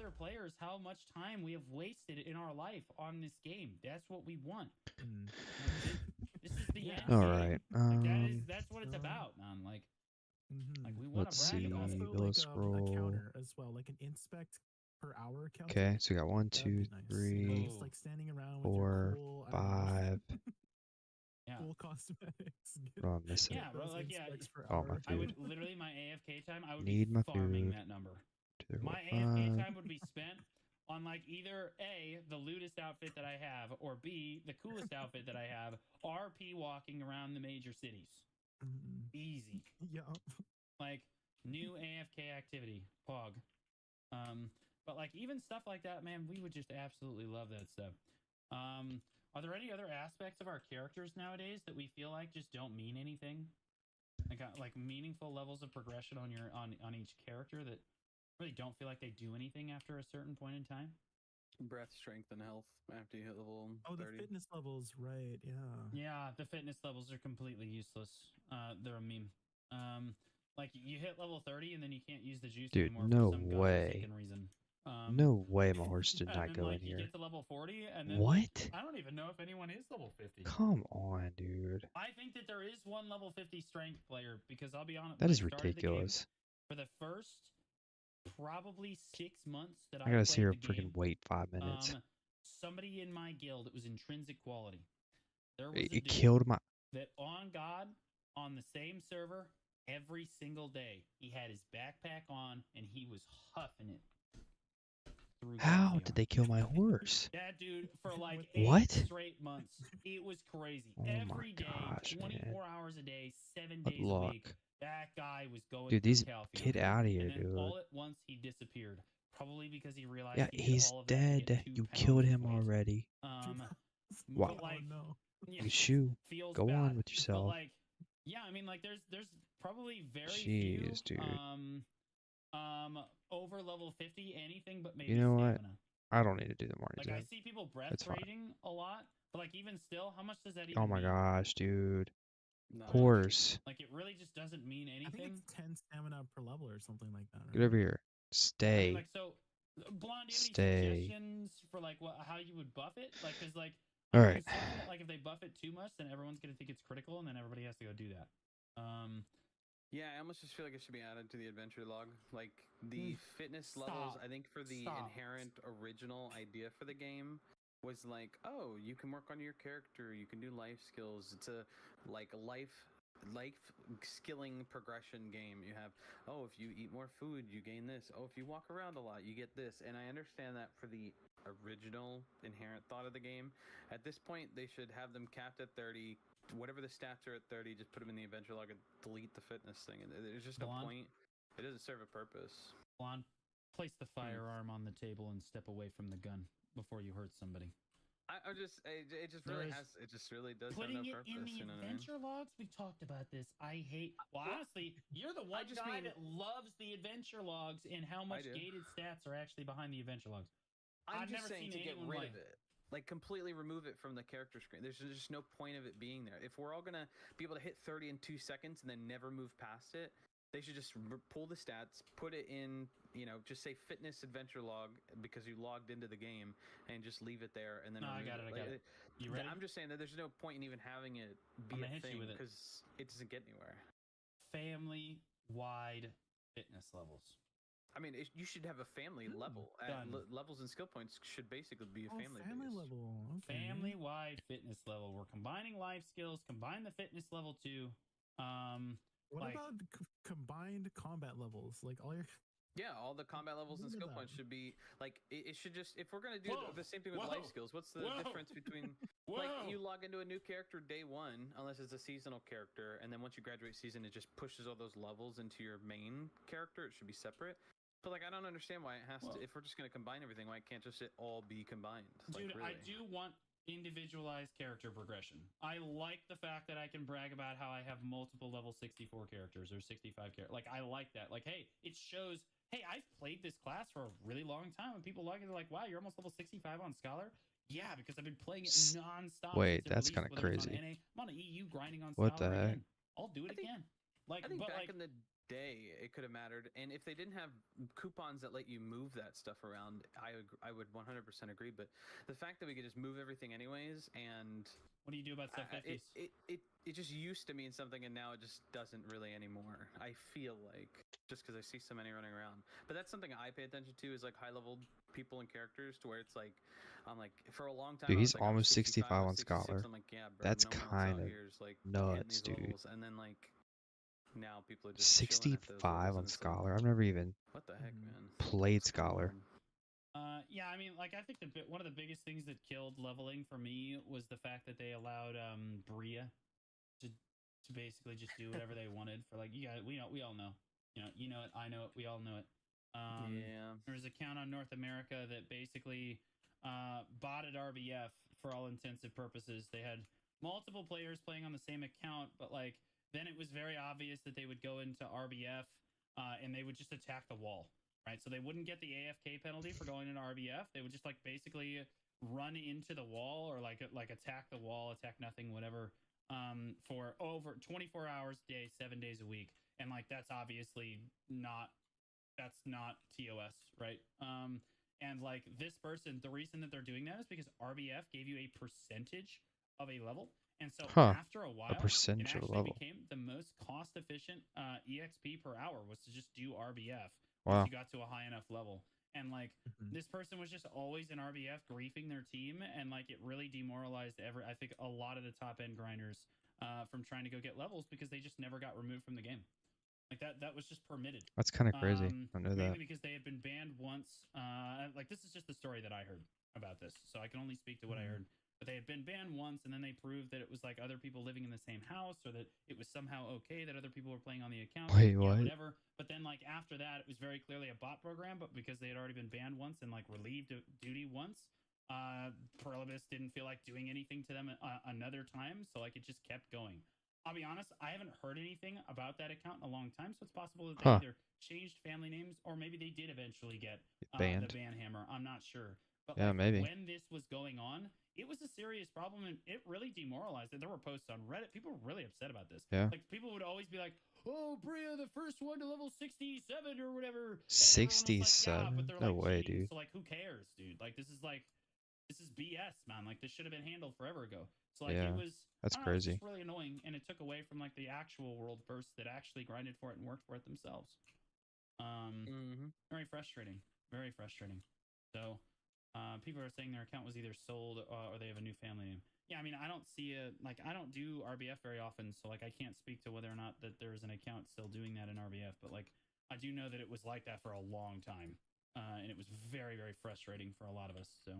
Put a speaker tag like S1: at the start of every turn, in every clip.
S1: other players how much time we have wasted in our life on this game. That's what we want. This is the end
S2: All
S1: game.
S2: right.
S1: Like that's what it's about, man. Like we want
S2: Let's
S1: to brag
S2: see.
S1: about it.
S3: Also,
S2: Let's
S3: a
S2: scroll.
S3: counter as well, like an inspect per hour counter.
S2: Okay, so we got 1,
S3: That'd be
S2: 2,
S3: nice.
S2: 3,
S3: Just like standing around with
S2: 4,
S3: your cool, I don't know,
S2: 5.
S1: Yeah.
S3: cool cosmetics.
S2: Oh, I'm missing.
S1: Yeah, bro. Like, yeah.
S2: Oh, my
S1: I would
S2: food.
S1: literally my AFK time. I would
S2: Need
S1: be
S2: my
S1: farming
S2: food.
S1: that number.
S2: 2, 3, 4,
S1: My
S2: 5.
S1: AFK time would be spent on like either A, the lewdest outfit that I have, or B, the coolest outfit that I have, RP walking around the major cities. Easy.
S3: Yeah.
S1: Like new AFK activity, Pog. But like even stuff like that, man, we would just absolutely love that stuff. Are there any other aspects of our characters nowadays that we feel like just don't mean anything? Like meaningful levels of progression on your on each character that really don't feel like they do anything after a certain point in time?
S4: Breath, strength, and health after you hit level 30.
S3: Oh, the fitness levels, right? Yeah.
S1: Yeah, the fitness levels are completely useless. They're a meme. Like you hit level 30 and then you can't use the juice
S2: Dude,
S1: anymore
S2: no
S1: for some
S2: way.
S1: godforsaken reason.
S2: No way my horse did not
S1: and then,
S2: go
S1: like,
S2: in
S1: you
S2: here.
S1: get to level 40 and then
S2: What?
S1: like, I don't even know if anyone is level 50.
S2: Come on, dude.
S1: I think that there is one level 50 strength player because I'll be honest.
S2: That is ridiculous.
S1: For the first probably 6 months that
S2: I gotta see her freaking wait 5 minutes.
S1: Somebody in my guild, it was intrinsic quality. There was
S2: It killed my...
S1: that on God, on the same server, every single day, he had his backpack on and he was huffing it.
S2: How did they kill my horse?
S1: Yeah, dude, for like
S2: What?
S1: 8 straight months. It was crazy.
S2: Oh
S1: Every
S2: my
S1: day,
S2: gosh,
S1: 24
S2: man.
S1: hours a day, 7
S2: Good
S1: days a
S2: luck.
S1: week. That guy was going
S2: Dude,
S1: through
S2: these...
S1: Calpheum.
S2: Get out of here,
S1: And then
S2: dude.
S1: all at once, he disappeared. Probably because he realized
S2: Yeah,
S1: he did
S2: he's
S1: all of that to get
S2: dead.
S1: 2
S2: You
S1: pounds
S2: killed
S1: of
S2: him
S1: weight.
S2: already. Wow.
S1: But like,
S3: no.
S1: Yeah,
S2: Shoo.
S1: feels
S2: Go
S1: bad.
S2: on with
S1: But
S2: yourself.
S1: like, yeah, I mean, like, there's probably very
S2: Jeez,
S1: few,
S2: dude.
S1: over level 50 anything but maybe
S2: You know
S1: stamina.
S2: what? I don't need to do the morning
S1: Like,
S2: zone.
S1: I see people breath
S2: It's fine.
S1: rating a lot, but like, even still, how much does that even
S2: Oh my
S1: mean?
S2: gosh, dude.
S4: No.
S2: Horse.
S1: Like, it really just doesn't mean anything.
S3: I think it's 10 stamina per level or something like that. Right?
S2: Get over here.
S1: I
S2: Stay.
S1: mean, like, so, Blonde, do you have
S2: Stay.
S1: any suggestions for like how you would buff it? Like, cause like,
S2: All
S1: I'm
S2: right.
S1: assuming that, like, if they buff it too much, then everyone's gonna think it's critical, and then everybody has to go do that.
S4: Yeah, I almost just feel like it should be added to the adventure log. Like the fitness levels, I think for the inherent original idea for the game was like, oh, you can work on your character, you can do life skills. It's a like life skilling progression game. You have, oh, if you eat more food, you gain this. Oh, if you walk around a lot, you get this. And I understand that for the original inherent thought of the game. At this point, they should have them capped at 30. Whatever the stats are at 30, just put them in the adventure log and delete the fitness thing. And there's just no point. It doesn't serve a purpose.
S1: Blonde, place the firearm on the table and step away from the gun before you hurt somebody.
S4: It just really does
S1: putting
S4: have no
S1: it
S4: purpose.
S1: in the adventure logs. We talked about this. I hate. Well, honestly, you're the one guy that loves the adventure logs and how much gated stats are actually behind the adventure logs.
S4: I've never seen to get rid of it. Like, completely remove it from the character screen. There's just no point of it being there. If we're all gonna be able to hit 30 in 2 seconds and then never move past it, they should just pull the stats, put it in, just say fitness adventure log because you logged into the game, and just leave it there. And then
S1: I got it. You ready?
S4: I'm just saying that there's no point in even having it be a thing because it doesn't get anywhere.
S1: Family-wide fitness levels.
S4: I mean, you should have a family level. Levels and skill points should basically be a family
S3: level. Okay.
S1: Family-wide fitness level. We're combining life skills. Combine the fitness level too.
S3: What about combined combat levels? Like all your...
S4: Yeah, all the combat levels and skill points should be like it should just, if we're gonna do the same thing with life skills, what's the difference between like you log into a new character day 1 unless it's a seasonal character, and then once you graduate season it just pushes all those levels into your main character. It should be separate. But like, I don't understand why it has to. If we're just gonna combine everything, why can't just it all be combined?
S1: Dude, really. I do want individualized character progression. I like the fact that I can brag about how I have multiple level 64 characters or 65 characters. Like, I like that. Like, hey, it shows, hey, I've played this class for a really long time. And people log in, they're like, wow, you're almost level 65 on Scholar? Yeah, because I've been playing it nonstop.
S2: Wait, that's kind of crazy.
S1: I'm on EU grinding on
S2: What
S1: Scholar
S2: the heck?
S1: again. I'll do it again. Like,
S4: I think back in the day, it could have mattered. And if they didn't have coupons that let you move that stuff around, I would 100% agree. But the fact that we could just move everything anyways, and
S1: What do you do about sub 50s?
S4: it just used to mean something, and now it just doesn't really anymore. I feel like, just because I see so many running around. But that's something I pay attention to, is like high level people and characters, to where it's like, I'm like, for a long time,
S2: Dude,
S4: I
S2: he's
S4: was like, I was
S2: almost 65
S4: I was
S2: on
S4: 66.
S2: Scholar.
S4: I'm like, yeah, bro,
S2: That's
S4: no one else
S2: kind
S4: out
S2: of
S4: here is like hitting
S2: nuts,
S4: these
S2: dude.
S4: levels. And then like now people are just chilling at those
S2: 65
S4: levels,
S2: on
S4: and it's like,
S2: Scholar. I've never even
S4: what the heck, man?
S2: played
S4: It's kinda
S2: Scholar.
S4: hard.
S1: Yeah, I mean, like, I think one of the biggest things that killed leveling for me was the fact that they allowed Bria to basically just do whatever they wanted for, like, you guys, we all know, you know it, I know it, we all know it.
S4: Yeah.
S1: There was an account on North America that basically botted RBF for all intents and purposes. They had multiple players playing on the same account, but like then it was very obvious that they would go into RBF and they would just attack the wall. Right, so they wouldn't get the AFK penalty for going into RBF. They would just like basically run into the wall, or like attack the wall, attack nothing, whatever, for over 24 hours a day, 7 days a week. And like that's obviously not TOS, right? And like this person, the reason that they're doing that is because RBF gave you a percentage of a level. And so after a while,
S2: a percentage
S1: it
S2: of a
S1: actually
S2: level.
S1: became the most cost efficient EXP per hour was to just do RBF
S2: Wow.
S1: once you got to a high enough level. And like this person was just always in RBF griefing their team, and like it really demoralized I think a lot of the top end grinders from trying to go get levels, because they just never got removed from the game. Like that was just permitted.
S2: That's kind of crazy. I know
S1: Mainly
S2: that.
S1: because they had been banned once. Like this is just the story that I heard about this, so I can only speak to what I heard. But they had been banned once, and then they proved that it was like other people living in the same house, or that it was somehow okay that other people were playing on the account.
S2: Wait,
S1: yeah,
S2: what?
S1: whatever. But then like after that, it was very clearly a bot program. But because they had already been banned once and like relieved of duty once, Perlibus didn't feel like doing anything to them another time, so like it just kept going. I'll be honest, I haven't heard anything about that account in a long time, so it's possible that they either changed family names, or maybe they did eventually get
S2: banned.
S1: the ban hammer. I'm not sure. But
S2: yeah,
S1: like,
S2: maybe.
S1: when this was going on, it was a serious problem, and it really demoralized it. There were posts on Reddit. People were really upset about this.
S2: Yeah.
S1: Like, people would always be like, oh, Bria, the first one to level 67 or whatever.
S2: 67?
S1: Like, yeah, but they're
S2: no
S1: like
S2: way,
S1: cheating,
S2: dude.
S1: so like, who cares, dude? Like, this is BS, man. Like, this should have been handled forever ago. So like,
S2: Yeah,
S1: it was,
S2: that's
S1: I don't know,
S2: crazy.
S1: it's just really annoying, and it took away from like the actual world bursts that actually grinded for it and worked for it themselves. Very frustrating. Very frustrating. So people are saying their account was either sold or they have a new family name. Yeah, I mean, I don't see I don't do RBF very often, so like I can't speak to whether or not that there's an account still doing that in RBF, but like I do know that it was like that for a long time, and it was very, very frustrating for a lot of us. So,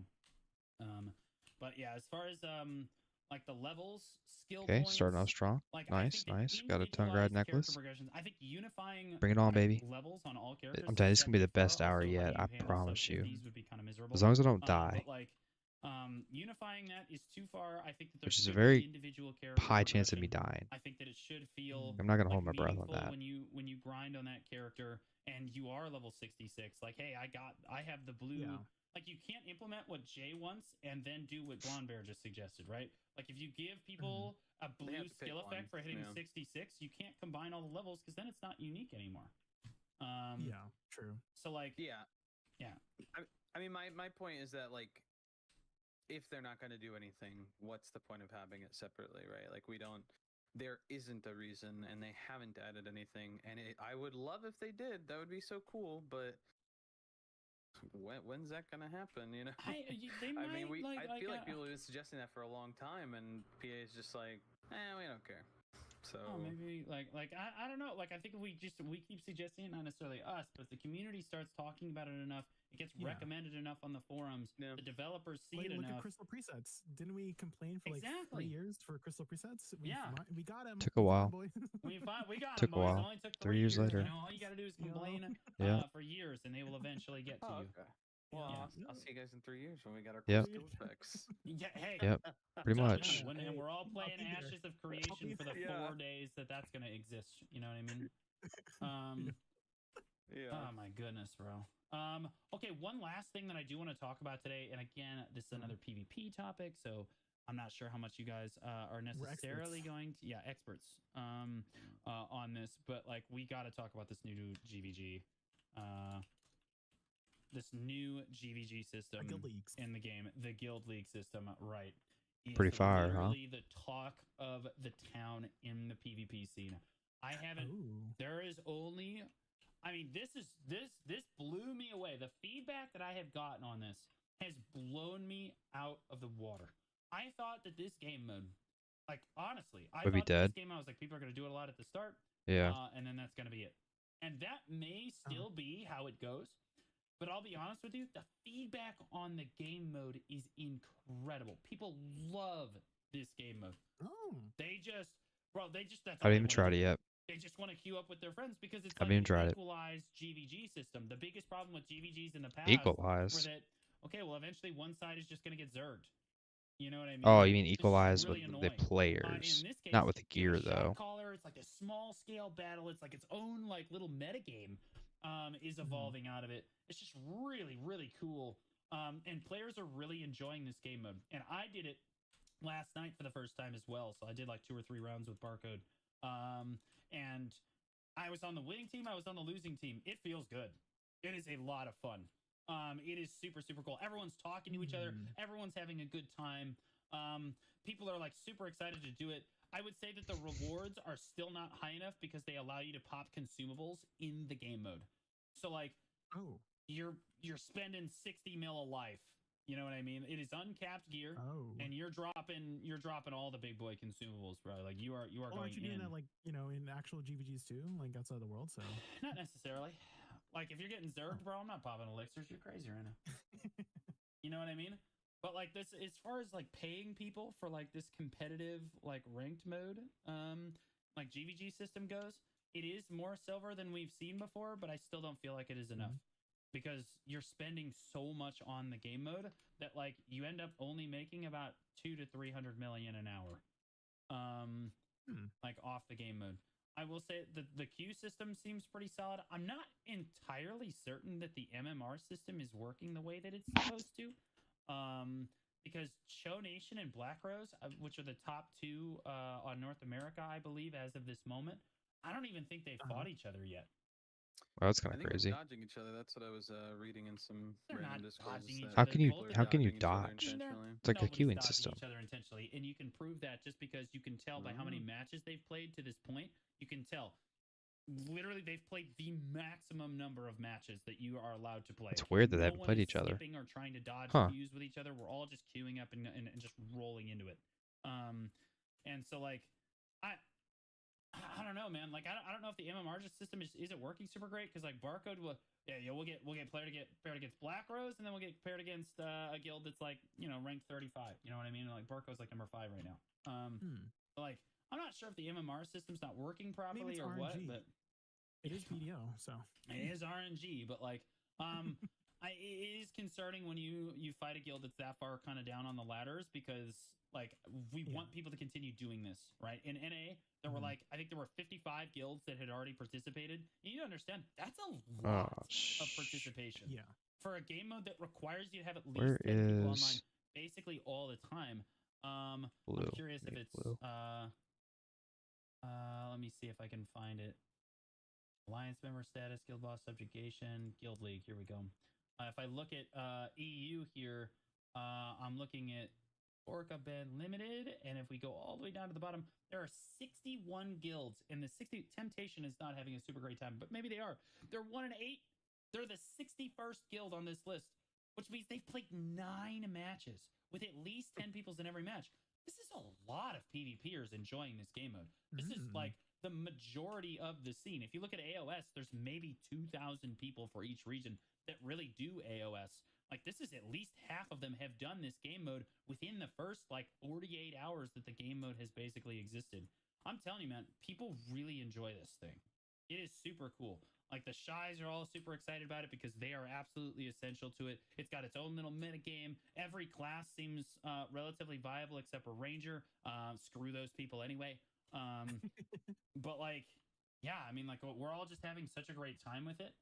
S1: but yeah, as far as like the levels, skill points,
S2: starting off strong.
S1: like
S2: Nice. Got a tongue grad necklace.
S1: I think unifying
S2: Bring it on, baby.
S1: levels on all characters.
S2: I'm telling you, this is gonna be the best hour yet. I promise you.
S1: Would be kind of miserable.
S2: As long as I don't die.
S1: But like, unifying that is too far. I think that
S2: Which
S1: there's
S2: is a very
S1: individual character
S2: high chance of me dying.
S1: I think that it should feel.
S2: I'm not gonna
S1: like,
S2: hold my breath on that.
S1: when you grind on that character and you are level 66. Like, hey, I have the blue.
S3: Yeah.
S1: Like, you can't implement what Jay wants and then do what Blonde Bear just suggested, right? Like, if you give people a blue skill effect for hitting 66, you can't combine all the levels, because then it's not unique anymore.
S3: Yeah, true.
S1: So, like,
S4: yeah. I mean, my point is that, like, if they're not going to do anything, what's the point of having it separately, right? Like, there isn't a reason, and they haven't added anything. And I would love if they did. That would be so cool, but when's that gonna happen? You know,
S1: I mean,
S4: I feel like people have been suggesting that for a long time, and PA is just like, we don't care. So
S1: maybe like I don't know. Like, I think we keep suggesting it, not necessarily us, but if the community starts talking about it enough, it gets recommended enough on the forums. Yeah. The developers see it enough.
S3: Look at Crystal Presets. Didn't we complain for like 3 years for Crystal Presets? We got him.
S2: Took a while.
S1: We got
S2: took
S1: him.
S2: A while.
S1: It only took
S2: 3 years later.
S1: You know, all you got to do is complain for years, and they will eventually get to you.
S4: Okay. Well, I'll see you guys in 3 years when we got our skill specs.
S1: Yeah, hey.
S2: Yep. Pretty much.
S1: And we're all playing Ashes of Creation for the 4 days that's going to exist. You know what I mean?
S4: Yeah.
S1: Oh my goodness, bro. Okay, one last thing that I do want to talk about today, and again, this is another PvP topic, so I'm not sure how much you guys are necessarily going to, experts on this, but like we got to talk about this new GVG, system in the game, the Guild League system, right?
S2: Pretty fire, huh?
S1: The talk of the town in the PvP scene. I haven't. There is only. I mean, this blew me away. The feedback that I have gotten on this has blown me out of the water. I thought that this game mode, like honestly, I thought that this game I was like, people are going to do it a lot at the start, and then that's going to be it. And that may still be how it goes. But I'll be honest with you, the feedback on the game mode is incredible. People love this game mode. They just, that's
S2: I haven't even tried it yet.
S1: They just want to queue up with their friends because it's
S2: like
S1: an equalized GVG system. The biggest problem with GVGs in the past
S2: were
S1: that, okay, well, eventually one side is just going to get zerged. You know what I mean?
S2: Oh, you mean equalize really with the players,
S1: in this case,
S2: not with the gear, though.
S1: Caller, it's like a small scale battle. It's like its own like little meta game is evolving out of it. It's just really, really cool. And players are really enjoying this game mode. And I did it last night for the first time as well. So I did like 2 or 3 rounds with Barcode. And I was on the winning team. I was on the losing team. It feels good. It is a lot of fun. It is super, super cool. Everyone's talking to each other. Everyone's having a good time. People are like super excited to do it. I would say that the rewards are still not high enough because they allow you to pop consumables in the game mode. So like, you're spending 60 mil a life. You know what I mean? It is uncapped gear, and you're dropping all the big boy consumables, bro. Like you are going
S3: aren't you doing that like in actual GVGs too, like outside the world? So
S1: not necessarily. Like if you're getting zerged, bro, I'm not popping elixirs. You're crazy right now. You know what I mean? But like this, as far as like paying people for like this competitive like ranked mode, like GVG system goes, it is more silver than we've seen before, but I still don't feel like it is enough. Because you're spending so much on the game mode that like you end up only making about 200 to 300 million an hour, like off the game mode. I will say the queue system seems pretty solid. I'm not entirely certain that the MMR system is working the way that it's supposed to, because Cho Nation and Black Rose, which are the top 2 on North America, I believe, as of this moment, I don't even think they've fought each other yet.
S2: Well, that's kind of crazy.
S4: They're dodging each other. That's what I was reading in some random Discords.
S2: How can you dodge? It's like a queuing system.
S1: Each other intentionally, and you can prove that just because you can tell by how many matches they've played to this point. You can tell. Literally, they've played the maximum number of matches that you are allowed to play.
S2: It's weird that they haven't played each other.
S1: Or trying to dodge queues with each other. We're all just queuing up and just rolling into it. And so like, I don't know, man. Like, I don't know if the MMR system isn't working super great because like Barcode will, we'll get paired against Black Rose, and then we'll get paired against a guild that's like ranked 35. You know what I mean? Like Barcode's like number 5 right now. But like I'm not sure if the MMR system's not working properly or what, but
S3: it is BDO, so
S1: it is RNG. But like, it is concerning when you fight a guild that's that far kind of down on the ladders because like we want people to continue doing this, right? In NA, there were like I think there were 55 guilds that had already participated. And you understand that's a lot of participation.
S3: Yeah.
S1: For a game mode that requires you to have at least 10 people online basically all the time. I'm curious if it's let me see if I can find it. Alliance member status, guild boss subjugation, guild league. Here we go. If I look at EU here, I'm looking at Orca Band Limited, and if we go all the way down to the bottom, there are 61 guilds, and the 60 Temptation is not having a super great time, but maybe they are. They're 1 in 8. They're the 61st guild on this list, which means they've played 9 matches with at least 10 peoples in every match. This is a lot of PvPers enjoying this game mode. This is like the majority of the scene. If you look at AOS, there's maybe 2,000 people for each region that really do AOS. Like this is at least half of them have done this game mode within the first like 48 hours that the game mode has basically existed. I'm telling you, man, people really enjoy this thing. It is super cool. Like the Shies are all super excited about it because they are absolutely essential to it. It's got its own little meta game. Every class seems relatively viable except for Ranger. Screw those people anyway. But like, yeah, I mean, like we're all just having such a great time with it.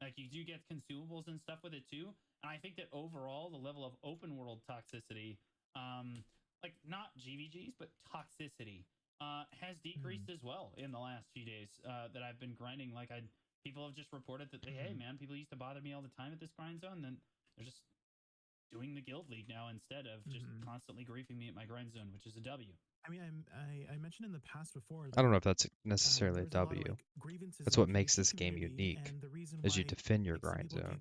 S1: Like you do get consumables and stuff with it too. And I think that overall, the level of open world toxicity like not GVGs, but toxicity has decreased as well in the last few days that I've been grinding. Like people have just reported that hey man, people used to bother me all the time at this grind zone, then they're just doing the guild league now instead of just constantly griefing me at my grind zone, which is a W.
S3: I mean, I mentioned in the past before that
S2: I don't know if that's necessarily a W. That's what makes this game unique,
S3: and the reason
S2: is
S3: why,
S2: you defend your
S3: like, some
S2: grind
S3: people
S2: zone.
S3: gave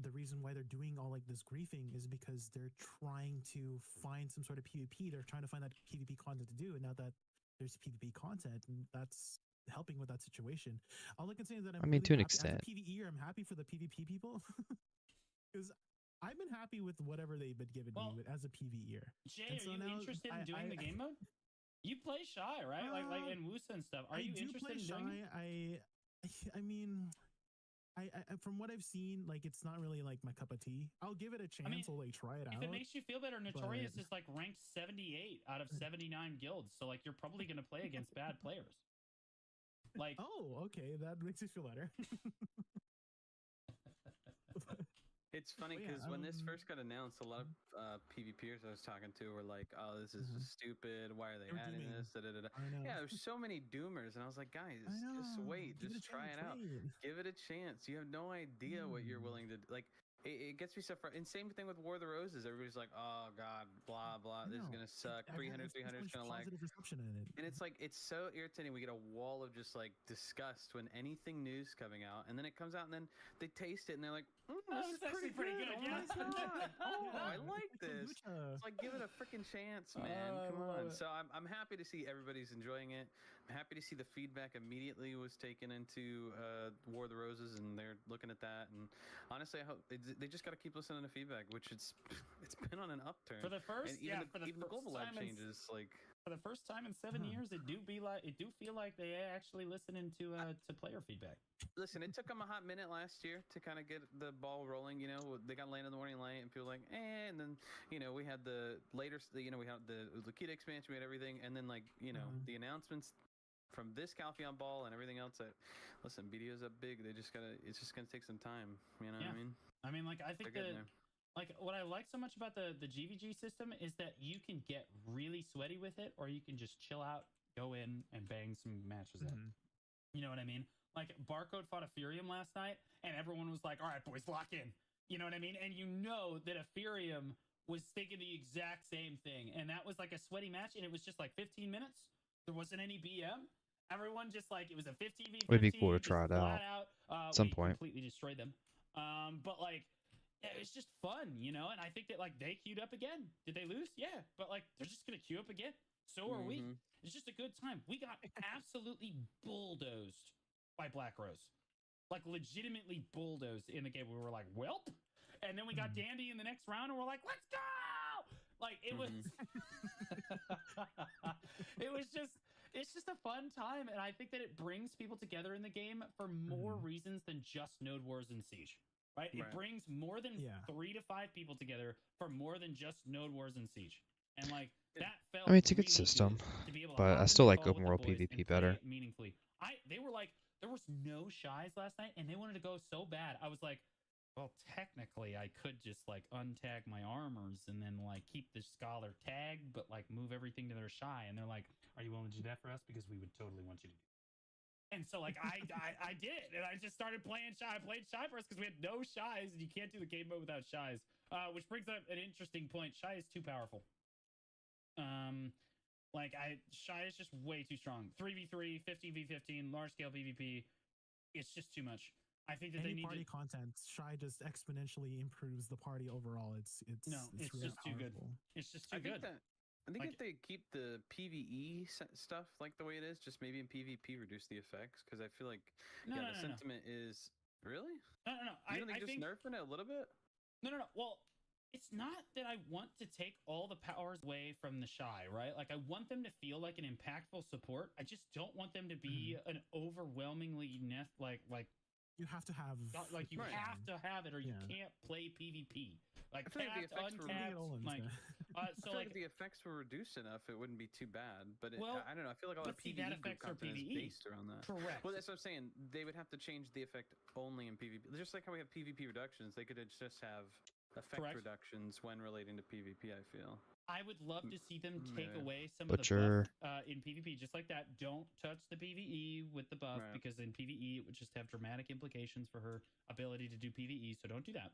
S3: the reason why they're doing all like this griefing is because they're trying to find some sort of PvP. They're trying to find that PvP content to do, and now that there's PvP content, and that's helping with that situation. All I can say is that I'm really
S2: to an
S3: happy.
S2: extent.
S3: As a PvEer, I'm happy for the PvP people because I've been happy with whatever they've been giving me as a PvEer.
S1: Jay, are you interested in doing the game mode? You play Shy, right? Like in Wusa and stuff. Are you interested in doing it?
S3: I mean, I from what I've seen, like it's not really like my cup of tea. I'll give it a chance. I'll like try it out.
S1: If it makes you feel better, Notorious is like ranked 78 out of 79 guilds. So like you're probably gonna play against bad players. Like,
S3: oh, okay, that makes me feel better.
S4: It's funny because when this first got announced, a lot of PvPers I was talking to were like, "Oh, this is just stupid. Why are they adding this?" Da, da, da, da. Yeah, there's so many doomers, and I was like, "Guys, just wait, just try it out. Give it a chance. You have no idea what you're willing to like." It gets me so far. And same thing with War of the Roses. Everybody's like, "Oh God, blah blah. This is gonna suck. 300 is gonna lag." And it's like it's so irritating. We get a wall of just like disgust when anything new's coming out, and then it comes out, and then they taste it, and they're like, "This is pretty good. Oh my God. Oh, I like this." It's like give it a freaking chance, man. Come on. So I'm happy to see everybody's enjoying it. I'm happy to see the feedback immediately was taken into War of the Roses, and they're looking at that. And honestly, I hope they just got to keep listening to feedback, which it's been on an upturn.
S1: For the first,
S4: and even the global lab changes, like
S1: for the first time in 7 years, it do feel like they actually listening to player feedback.
S4: Listen, it took them a hot minute last year to kind of get the ball rolling. You know, they got Land in the Morning Light, and people were like, and then we had the later, we had the Lakita expansion, we had everything, and then like the announcements from this Calpheon ball and everything else. That listen, BDO's up big. It's just gonna take some time. You know what I mean?
S1: I mean, like I think like what I like so much about the GVG system is that you can get really sweaty with it, or you can just chill out, go in and bang some matches in. You know what I mean? Like Barcode fought Ethereum last night, and everyone was like, "All right, boys, lock in." You know what I mean? And you know that Ethereum was thinking the exact same thing, and that was like a sweaty match, and it was just like 15 minutes. There wasn't any BM. Everyone just like it was a 15v15.
S2: It'd be cool to try it out at some point.
S1: Completely destroyed them. But like it's just fun, And I think that like they queued up again. Did they lose? Yeah, but like they're just gonna queue up again. So are we. It's just a good time. We got absolutely bulldozed by Black Rose, like legitimately bulldozed in the game. We were like, "Welp," and then we got Dandy in the next round, and we're like, "Let's go!" Like it was. It was just. It's just a fun time, and I think that it brings people together in the game for more reasons than just Node Wars and Siege, right? It brings more than 3 to 5 people together for more than just Node Wars and Siege, and like that felt.
S2: I mean, it's a good system, but I still like open world PvP better.
S1: Meaningfully, they were like, there was no shies last night, and they wanted to go so bad. I was like, well, technically, I could just like untag my armors and then like keep the scholar tagged, but like move everything to their shy. And they're like, "Are you willing to do that for us? Because we would totally want you to do it." And so like I did, and I just started playing shy. I played shy for us because we had no shies, and you can't do the game mode without shies. Which brings up an interesting point. Shy is too powerful. Shy is just way too strong. 3v3, 15v15, large scale PvP. It's just too much. I think that they need
S3: party content. Shy just exponentially improves the party overall. It's
S1: just
S3: really
S1: too good. It's just too good.
S4: I think if they keep the PvE stuff like the way it is, just maybe in PvP reduce the effects, because I feel like the sentiment is really
S1: no.
S4: You don't think just nerfing it a little bit?
S1: No. Well, it's not that I want to take all the powers away from the shy, right? Like I want them to feel like an impactful support. I just don't want them to be an overwhelmingly like.
S3: You have to have
S1: you have to have it, or you can't play PvP. Like
S4: I feel like the effects
S1: so
S4: like if the effects were reduced enough, it wouldn't be too bad. But I don't know. I feel like a lot of PvE content is based around that.
S1: Correct.
S4: Well, that's what I'm saying. They would have to change the effect only in PvP. Just like how we have PvP reductions, they could just have effect reductions when relating to PvP. I feel.
S1: I would love to see them take
S4: Yeah.
S1: away some
S2: Butcher.
S1: of the buff in PvP, just like that. Don't touch the PvE with the buff
S4: Right.
S1: because in PvE it would just have dramatic implications for her ability to do PvE. So don't do that.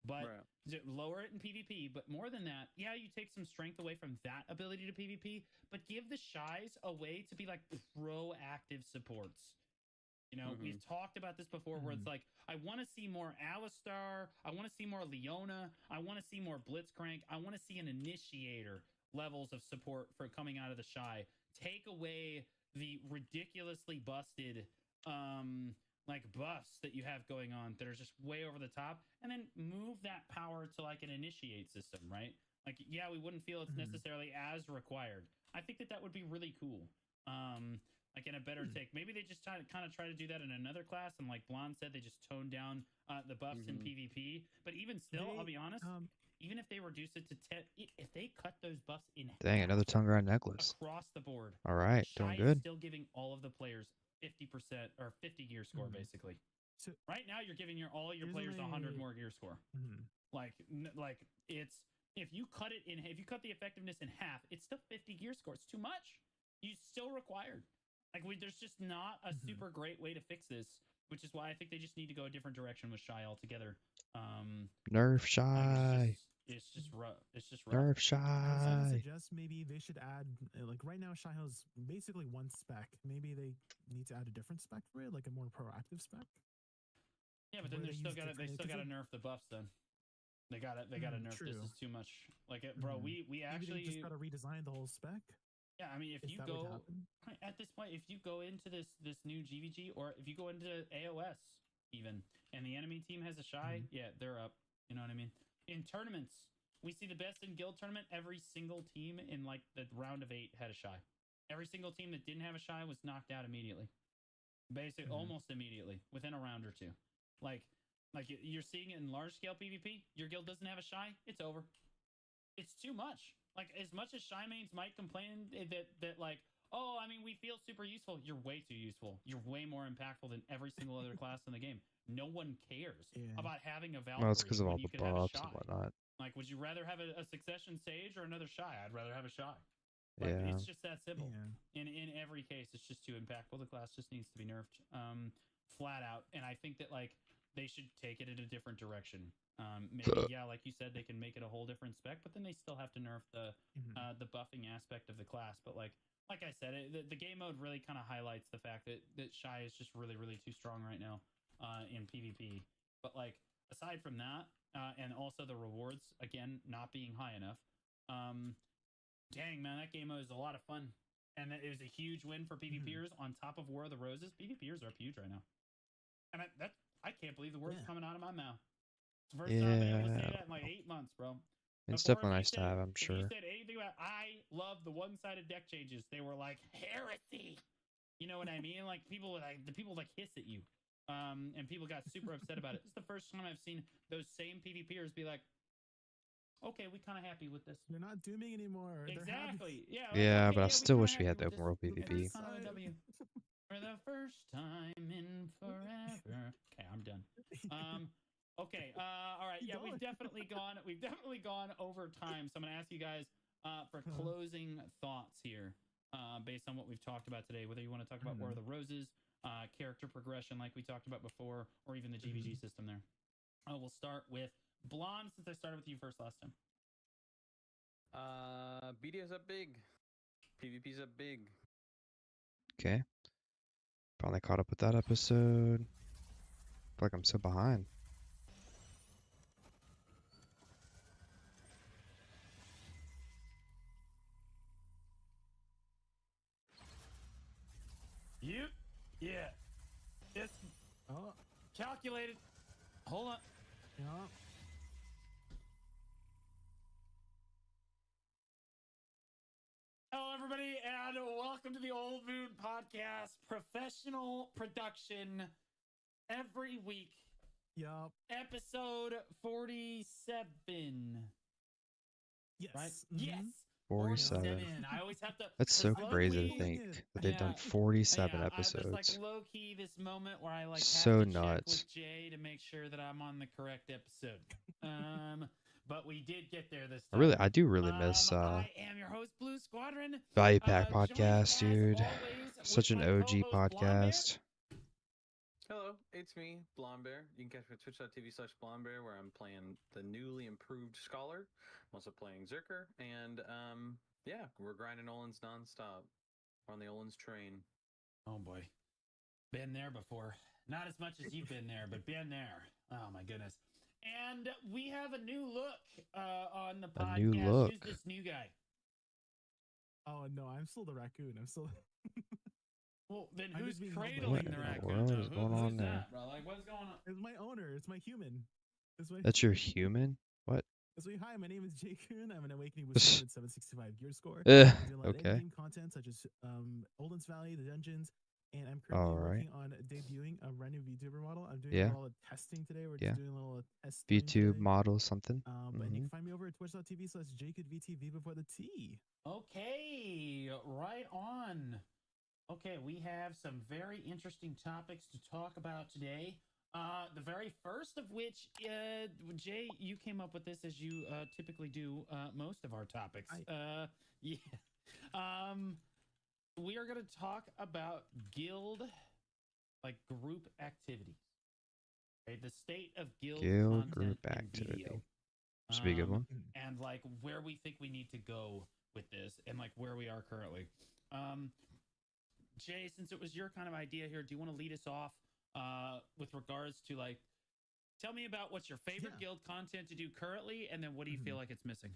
S1: But
S4: Right.
S1: lower it in PvP. But more than that, yeah, you take some strength away from that ability to PvP, but give the Shies a way to be like proactive supports. You know,
S4: Mhm.
S1: we've talked about this before where it's like, I want to see more Alistar. I want to see more Leona. I want to see more Blitzcrank. I want to see an initiator levels of support for coming out of the Shy. Take away the ridiculously busted like buffs that you have going on that are just way over the top, and then move that power to like an initiate system, right? Like, yeah, we wouldn't feel it's necessarily as required. I think that would be really cool. Like in a better take. Maybe they just kind of try to do that in another class, and like Blonde said, they just tone down the buffs in PvP. But even still, I'll be honest, even if they reduce it to 10, if they cut those buffs in
S2: Dang,
S1: half
S2: another tongue grind necklace.
S1: across the board,
S2: All right,
S1: Shy
S2: doing
S1: is
S2: good.
S1: still giving all of the players 50% or 50 gear score basically.
S3: So
S1: right now, you're giving all your players 100 more gear score. Like it's if you cut the effectiveness in half, it's still 50 gear score. It's too much. You still required. Like there's just not a super great way to fix this, which is why I think they just need to go a different direction with Shy altogether.
S2: Nerf Shy.
S1: It's just rough. It's just rough.
S2: Nerf
S3: I was going to
S2: Shy.
S3: suggest maybe they should add, like right now, Shy has basically one spec. Maybe they need to add a different spec for it, like a more proactive spec.
S1: Yeah, but then they still got to nerf the buffs. Then they got to nerf.
S3: True.
S1: This is too much. Like, bro, we actually
S3: just got to redesign the whole spec.
S1: Yeah, I mean, if you go at this point, if you go into this new GVG, or if you go into AOS even, and the enemy team has a Shy, yeah, they're up. You know what I mean? In tournaments, we see the best in guild tournament. Every single team in like the round of 8 had a Shy. Every single team that didn't have a Shy was knocked out immediately. Basically, almost immediately, within a round or two. Like you're seeing it in large scale PvP. Your guild doesn't have a Shy, it's over. It's too much. Like, as much as Shy mains might complain that like, oh, I mean, we feel super useful. You're way too useful. You're way more impactful than every single other class in the game. No one cares about having a Valkyrie.
S2: Well, it's because of all
S1: you
S2: the
S1: could have a
S2: buffs
S1: Shy.
S2: and whatnot.
S1: Like, would you rather have a Succession Sage or another Shy? I'd rather have a Shy. Like,
S2: Yeah.
S1: it's just that simple. Yeah. In every case, it's just too impactful. The class just needs to be nerfed, flat out. And I think that like they should take it in a different direction. Maybe yeah, like you said, they can make it a whole different spec, but then they still have to nerf the buffing aspect of the class. But like I said, the game mode really kind of highlights the fact that Shy is just really too strong right now in PvP. But like aside from that, and also the rewards again not being high enough. Dang man, that game mode is a lot of fun, and it was a huge win for PvPers on top of War of the Roses. PvPers are huge right now, and I can't believe the words coming out of my mouth. It's the first time I've been able to say that in like 8 months, bro.
S2: It's
S1: Before,
S2: definitely nice to have, I'm sure.
S1: If you said anything about I love the one-sided deck changes, they were like heresy. You know what I mean? Like the people hiss at you. And people got super upset about it. This is the first time I've seen those same PvPers be like, okay, we kind of happy with this.
S3: They're not dooming anymore.
S1: Exactly. Yeah.
S2: Yeah,
S1: okay,
S2: but I still wish we had the
S1: this.
S2: open world PvP.
S1: For the first time in forever. Okay, I'm done. Okay. All right. Yeah, we've definitely gone over time. So I'm gonna ask you guys for closing thoughts here, based on what we've talked about today. Whether you want to talk about War of the Roses, character progression, like we talked about before, or even the GVG system there. We'll start with Blonde, since I started with you first last time.
S4: BDO's up big. PvP's up big.
S2: Okay. Finally caught up with that episode. I feel like I'm so behind.
S1: Yeah. It's calculated. Hold on.
S3: Yeah.
S1: Hello, everybody, and welcome to the Old Moon Podcast. Professional production every week.
S3: Yup.
S1: Episode 47.
S3: Yes.
S1: Right? Yes.
S2: 47.
S1: I always have to.
S2: That's so crazy to think that they've done 47 episodes.
S1: There's like low key this moment where I like
S2: so
S1: have to
S2: nuts.
S1: check with Jay to make sure that I'm on the correct episode. but we did get there this
S2: I
S1: time.
S2: do really miss
S1: I am your host, Blue Squadron.
S2: Value Pack
S1: Joined
S2: podcast,
S1: as
S2: dude.
S1: always
S2: Such
S1: with
S2: an
S1: my
S2: OG
S1: co-host, Blonde Bear.
S2: podcast.
S4: Hello, it's me, Blonde Bear. You can catch me at twitch.tv/Blonde Bear, where I'm playing the newly improved Scholar. I'm also playing Zerker, and yeah, we're grinding Olins nonstop. We're on the Olins train.
S1: Oh boy, been there before. Not as much as you've been there, but been there. Oh my goodness. And we have a new look on the podcast.
S2: A new look.
S1: Who's this new guy?
S3: Oh no, I'm still the raccoon. I'm still.
S1: Well, then
S3: I'm
S1: who's
S3: just being
S1: cradling
S3: humble.
S1: the
S3: What in the
S1: raccoon?
S2: world
S1: though?
S2: is going
S1: Who's
S2: on there?
S1: that, bro? Like, what's going on?
S3: It's my owner. It's my human. It's my.
S2: That's your human? What?
S3: It's my, hi, my name is Gyfin. I'm an awakening with 765 gear score.
S2: Eh,
S3: I do a lot of
S2: okay.
S3: in-game content such as Olden's Valley, the dungeons, and I'm currently working on debuting a brand new VTuber model. I'm doing a little testing today. We're just doing a little test.
S2: VTube model something.
S3: But you can find me over at twitch.tv/JCoodVT before the T.
S1: Okay, right on. Okay, we have some very interesting topics to talk about today. The very first of which, Jay, you came up with this as you typically do most of our topics. Yeah. We are going to talk about guild, like group activities. Okay, the state of guild content
S2: group
S1: in
S2: activity.
S1: BDO.
S2: Should be a good one.
S1: And like where we think we need to go with this, and like where we are currently. Jay, since it was your kind of idea here, do you want to lead us off with regards to like, tell me about what's your favorite guild content to do currently, and then what do you feel like it's missing?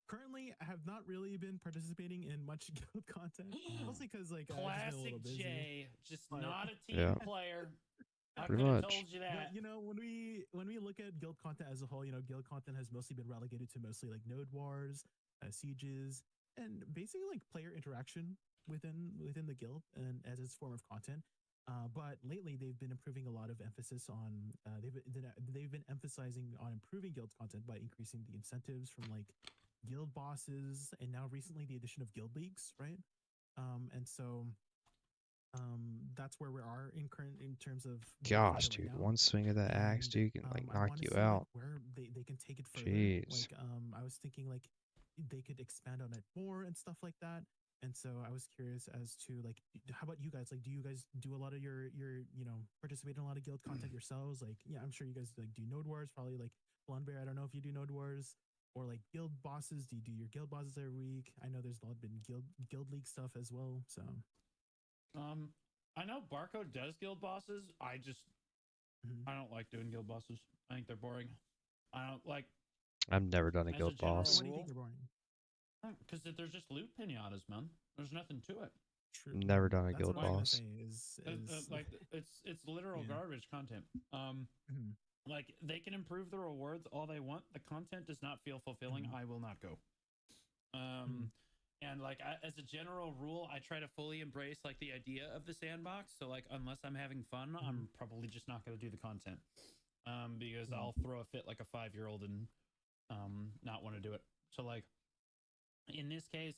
S3: Currently, I have not really been participating in much guild content, mostly because like
S1: classic Jay, just not a team
S2: Yeah.
S1: player. I
S2: Pretty
S1: could have
S2: much.
S1: told you that.
S3: But, you know, when we look at guild content as a whole, you know, guild content has mostly been relegated to mostly like node wars, sieges, and basically like player interaction within the guild and as its form of content. But lately they've been improving a lot of emphasis on they've been emphasizing on improving guild content by increasing the incentives from like guild bosses, and now recently the addition of guild leagues, right? And so that's where we are in terms of
S2: Gosh,
S3: right
S2: dude,
S3: now.
S2: one swing of that axe,
S3: And,
S2: dude, can like
S3: I
S2: knock
S3: wanna
S2: you
S3: see, like,
S2: out.
S3: where they can take it further.
S2: Jeez.
S3: Like I was thinking like they could expand on it more and stuff like that. And so I was curious as to like, how about you guys? Like, do you guys do a lot of your you know, participate in a lot of guild content yourselves? Like, yeah, I'm sure you guys like do node wars, probably like Blonde Bear. I don't know if you do node wars or like guild bosses. Do you do your guild bosses every week? I know there's a lot been guild league stuff as well. So
S1: I know Barco does guild bosses. I just I don't like doing guild bosses. I think they're boring. I don't like.
S2: I've never done a
S1: as
S2: guild
S1: general
S2: boss.
S3: Why do you think they're boring?
S1: Because they're just loot pinatas, man. There's nothing to it.
S3: True.
S2: Never done a
S3: That's
S2: guild
S3: what I was
S2: boss.
S3: gonna say is
S1: Like it's literal garbage content. Like they can improve the rewards all they want. The content does not feel fulfilling. I will not go. And like as a general rule, I try to fully embrace like the idea of the sandbox. So like unless I'm having fun, I'm probably just not going to do the content. Because I'll throw a fit like a 5-year-old and not want to do it. So like in this case,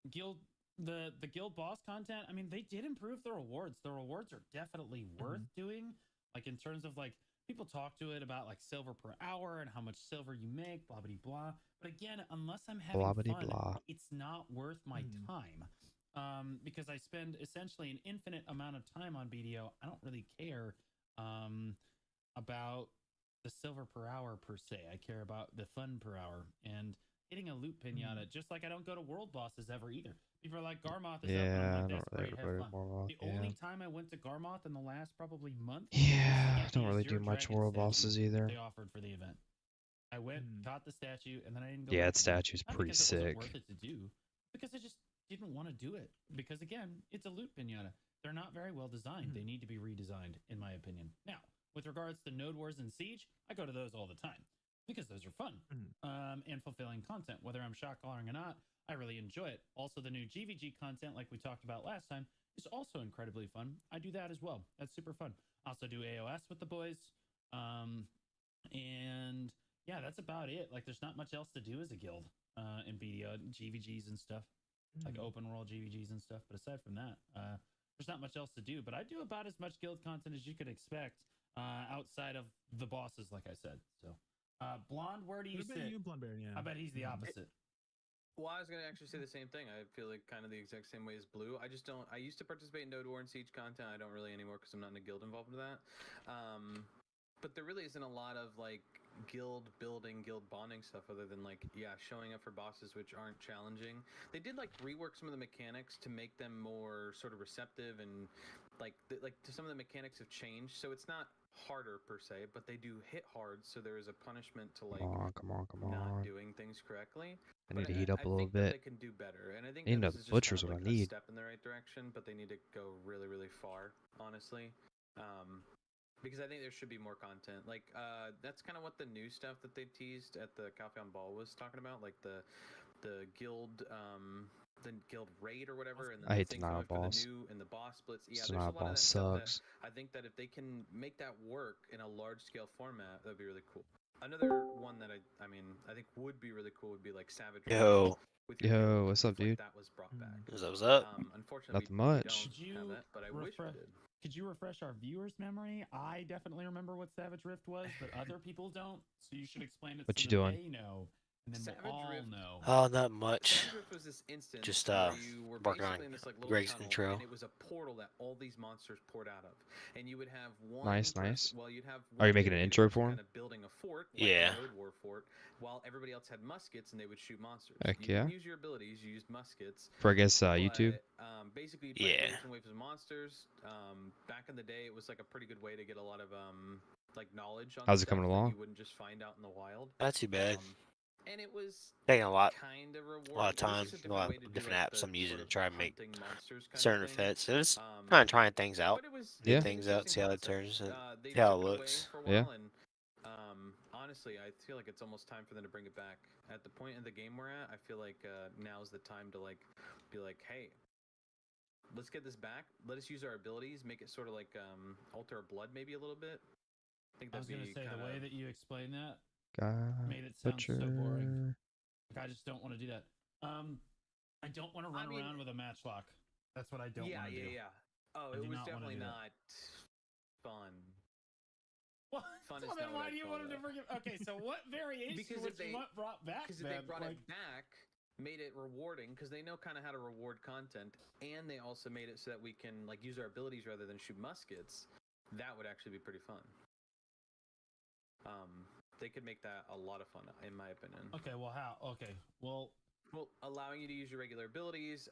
S1: the guild boss content, I mean, they did improve the rewards. The rewards are definitely worth doing. Like in terms of like people talk to it about like silver per hour and how much silver you make, blah blah blah. But again, unless I'm having fun, it's not worth my time. Because I spend essentially an infinite amount of time on BDO. I don't really care about the silver per hour per se. I care about the fun per hour and getting a loot pinata. Just like I don't go to world bosses ever either. People are like, Garmoth is up, and I'm like, that's great, have fun. The only time I went to Garmoth in the last probably month,
S2: I don't really do much world bosses either.
S1: They offered for the event. I went, got the statue, and then I didn't go.
S2: Yeah,
S1: back
S2: that
S1: again.
S2: statue's
S1: Not
S2: pretty
S1: because it wasn't
S2: sick.
S1: worth it to do, because I just didn't want to do it. Because again, it's a loot pinata. They're not very well designed. They need to be redesigned, in my opinion. Now, with regards to Node Wars and Siege, I go to those all the time because those are fun and fulfilling content. Whether I'm shot calling or not, I really enjoy it. Also, the new GVG content, like we talked about last time, is also incredibly fun. I do that as well. That's super fun. I also do AOS with the boys. And yeah, that's about it. Like, there's not much else to do as a guild in BDO, GVGs and stuff, like open world GVGs and stuff. But aside from that, there's not much else to do. But I do about as much guild content as you could expect outside of the bosses, like I said. So, Blonde, where do you
S3: What about
S1: sit?
S3: you, Blondberry? Yeah.
S1: I bet he's the opposite.
S4: Well, I was gonna actually say the same thing. I feel like kind of the exact same way as Blue. I just don't. I used to participate in Node War and Siege content. I don't really anymore because I'm not in a guild involved with that. But there really isn't a lot of like guild building, guild bonding stuff other than like showing up for bosses which aren't challenging. They did like rework some of the mechanics to make them more sort of receptive and like some of the mechanics have changed, so it's not harder per se, but they do hit hard, so there is a punishment to like
S2: Come on.
S4: not doing things correctly.
S2: I need to heat up a little
S4: think that they
S2: bit.
S4: can do better, and I think
S2: I need
S4: that this
S2: another
S4: is just
S2: butcher's
S4: kind of
S2: what
S4: like
S2: I
S4: a
S2: need.
S4: step in the right direction, but they need to go really, really far, honestly. Because I think there should be more content. Like that's kind of what the new stuff that they teased at the Cafe on Ball was talking about, like the guild raid or whatever, and then
S2: I hate
S4: the thing
S2: denial
S4: coming for
S2: boss.
S4: the new and the boss splits. Yeah, there's
S2: Denial
S4: a lot of
S2: boss
S4: that stuff that
S2: sucks.
S4: I think that if they can make that work in a large scale format, that'd be really cool. Another one that I mean I think would be really cool would be like Savage
S5: Yo.
S4: with your
S2: Yo,
S4: guild,
S2: what's up,
S4: if, like,
S2: dude?
S4: that was brought back.
S5: What's up?
S4: Unfortunately,
S2: Nothing
S4: we
S2: much.
S4: don't
S1: Could you
S4: have that, but I wish we
S1: refresh-
S4: did.
S1: Could you refresh our viewers' memory? I definitely remember what Savage Rift was, but other people don't. So you should explain it
S2: What
S1: so
S2: you
S1: that
S2: doing?
S1: they know, and then
S4: Savage
S1: we'll all
S4: Rift-
S1: know.
S5: Oh, not much.
S4: Savage Rift was this instance
S5: Just,
S4: where you were
S5: working on
S4: basically in this like little
S5: Greg's
S4: tunnel,
S5: intro.
S4: and it was a portal that all these monsters poured out of, and you would have one.
S2: Nice.
S4: Well, you'd have.
S2: Are you
S4: one
S2: making an
S4: dedicated
S2: intro
S4: person
S2: for him?
S4: Kind of building a fort, like
S5: Yeah.
S4: a Node War fort, while everybody else had muskets and they would shoot monsters.
S2: Heck
S4: you
S2: yeah.
S4: didn't use your abilities; you used muskets.
S2: For I guess YouTube.
S4: But, basically, you fight
S5: Yeah.
S4: waves and waves of monsters. Back in the day, it was like a pretty good way to get a lot of like knowledge on.
S2: How's it
S4: stuff
S2: coming
S4: that
S2: along?
S4: You wouldn't just find out in the wild.
S5: Not too bad.
S4: And it was
S5: Taking a lot
S4: kind of rewarding.
S5: of
S4: It was
S5: time,
S4: just
S5: a lot
S4: way to
S5: of
S4: do,
S5: different
S4: like,
S5: apps
S4: the
S5: I'm using
S4: sort
S5: to
S4: of
S5: try and make
S4: hunting monsters kind of
S5: certain
S4: thing.
S5: effects. It was kind of trying things out.
S4: But it was
S2: Yeah.
S5: Get things out, see how it
S4: interesting
S5: turns,
S4: concept. They
S5: see how it
S4: took away
S5: looks.
S4: for a
S2: Yeah.
S4: while, and honestly, I feel like it's almost time for them to bring it back. At the point in the game we're at, I feel like now's the time to like be like, hey, let's get this back. Let us use our abilities, make it sort of like alter our blood maybe a little bit. I think
S1: I was
S4: that'd
S1: gonna
S4: be
S1: say the
S4: kinda...
S1: way that you explained that
S2: God,
S1: made it sound so boring.
S2: butcher.
S1: Like, I just don't want to do that. I don't want to run around with a matchlock. That's what I don't want to do.
S4: Yeah. Oh,
S1: I
S4: it
S1: do
S4: was
S1: not wanna
S4: definitely
S1: do that.
S4: not fun.
S1: What?
S4: Fun is
S1: Well, then
S4: not what
S1: why
S4: I'd
S1: do you
S4: call
S1: want him to
S4: that.
S1: forgive? Okay, so what variation
S4: Because
S1: would
S4: if they-
S1: you want brought back?
S4: Because if they
S1: then?
S4: brought
S1: Like,
S4: it back, made it rewarding, because they know kind of how to reward content, and they also made it so that we can like use our abilities rather than shoot muskets. That would actually be pretty fun. They could make that a lot of fun, in my opinion.
S1: okay, well, how? Okay, well,
S4: allowing you to use your regular abilities,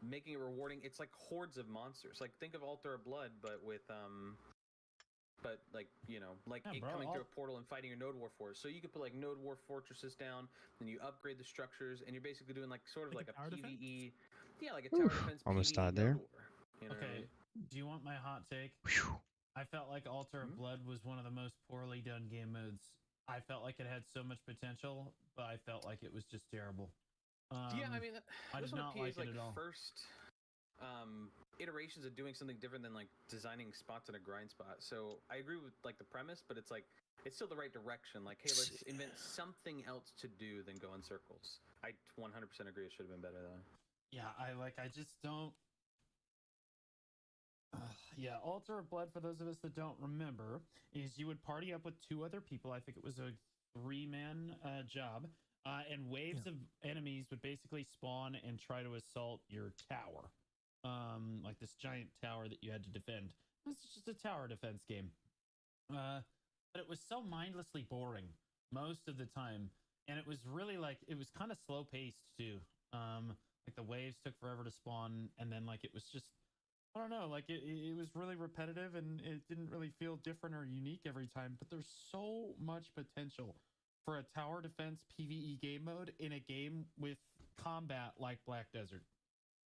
S4: making it rewarding. It's like hordes of monsters. Like think of Altar of Blood, but with but like
S1: Yeah,
S4: it
S1: bro,
S4: coming through a portal and fighting your Node War force. So you could put like Node War fortresses down, then you upgrade the structures, and you're basically doing like sort of
S3: Like
S4: like
S3: a
S4: a
S3: tower
S4: PVE. Yeah, like a tower defense.
S2: Almost
S4: PvE
S2: died
S4: Node
S2: there.
S4: War, you know what I
S1: okay.
S4: mean?
S1: Do you want my hot take?
S2: Whew.
S1: I felt like Altar of Blood was one of the most poorly done game modes. I felt like it had so much potential, but I felt like it was just terrible.
S4: Yeah, I mean,
S1: I
S4: this
S1: did
S4: one
S1: not
S4: appears
S1: like it
S4: like
S1: at all.
S4: first iterations of doing something different than like designing spots in a grind spot. So I agree with like the premise, but it's like it's still the right direction. Like, hey, let's invent something else to do than go in circles. I 100% agree. It should have been better though.
S1: Yeah, I just don't. Yeah, Altar of Blood, for those of us that don't remember, is you would party up with 2 other people. I think it was a 3-man job. And waves of enemies would basically spawn and try to assault your tower. Like this giant tower that you had to defend. It's just a tower defense game. But it was so mindlessly boring most of the time. And it was really like, it was kind of slow paced too. Like the waves took forever to spawn, and then like it was just, I don't know, like it was really repetitive, and it didn't really feel different or unique every time. But there's so much potential for a tower defense PvE game mode in a game with combat like Black Desert.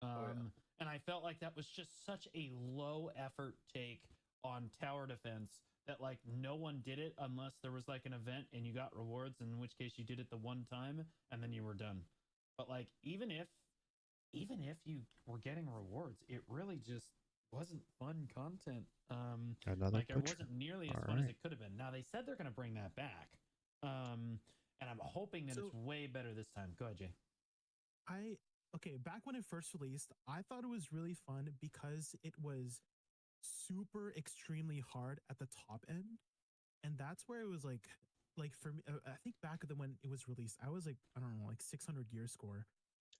S1: And I felt like that was just such a low effort take on tower defense that like no one did it unless there was like an event and you got rewards, in which case you did it the one time and then you were done. But like even if you were getting rewards, it really just wasn't fun content.
S2: Another
S1: like it
S2: butcher.
S1: wasn't nearly as fun as it could have been. Now they said they're going to bring that back. And I'm hoping that it's way better this time. Go ahead, Jay.
S3: okay, back when it first released, I thought it was really fun because it was super extremely hard at the top end, and that's where it was like for me. I think back when it was released, I was like, I don't know, like 600 gear score,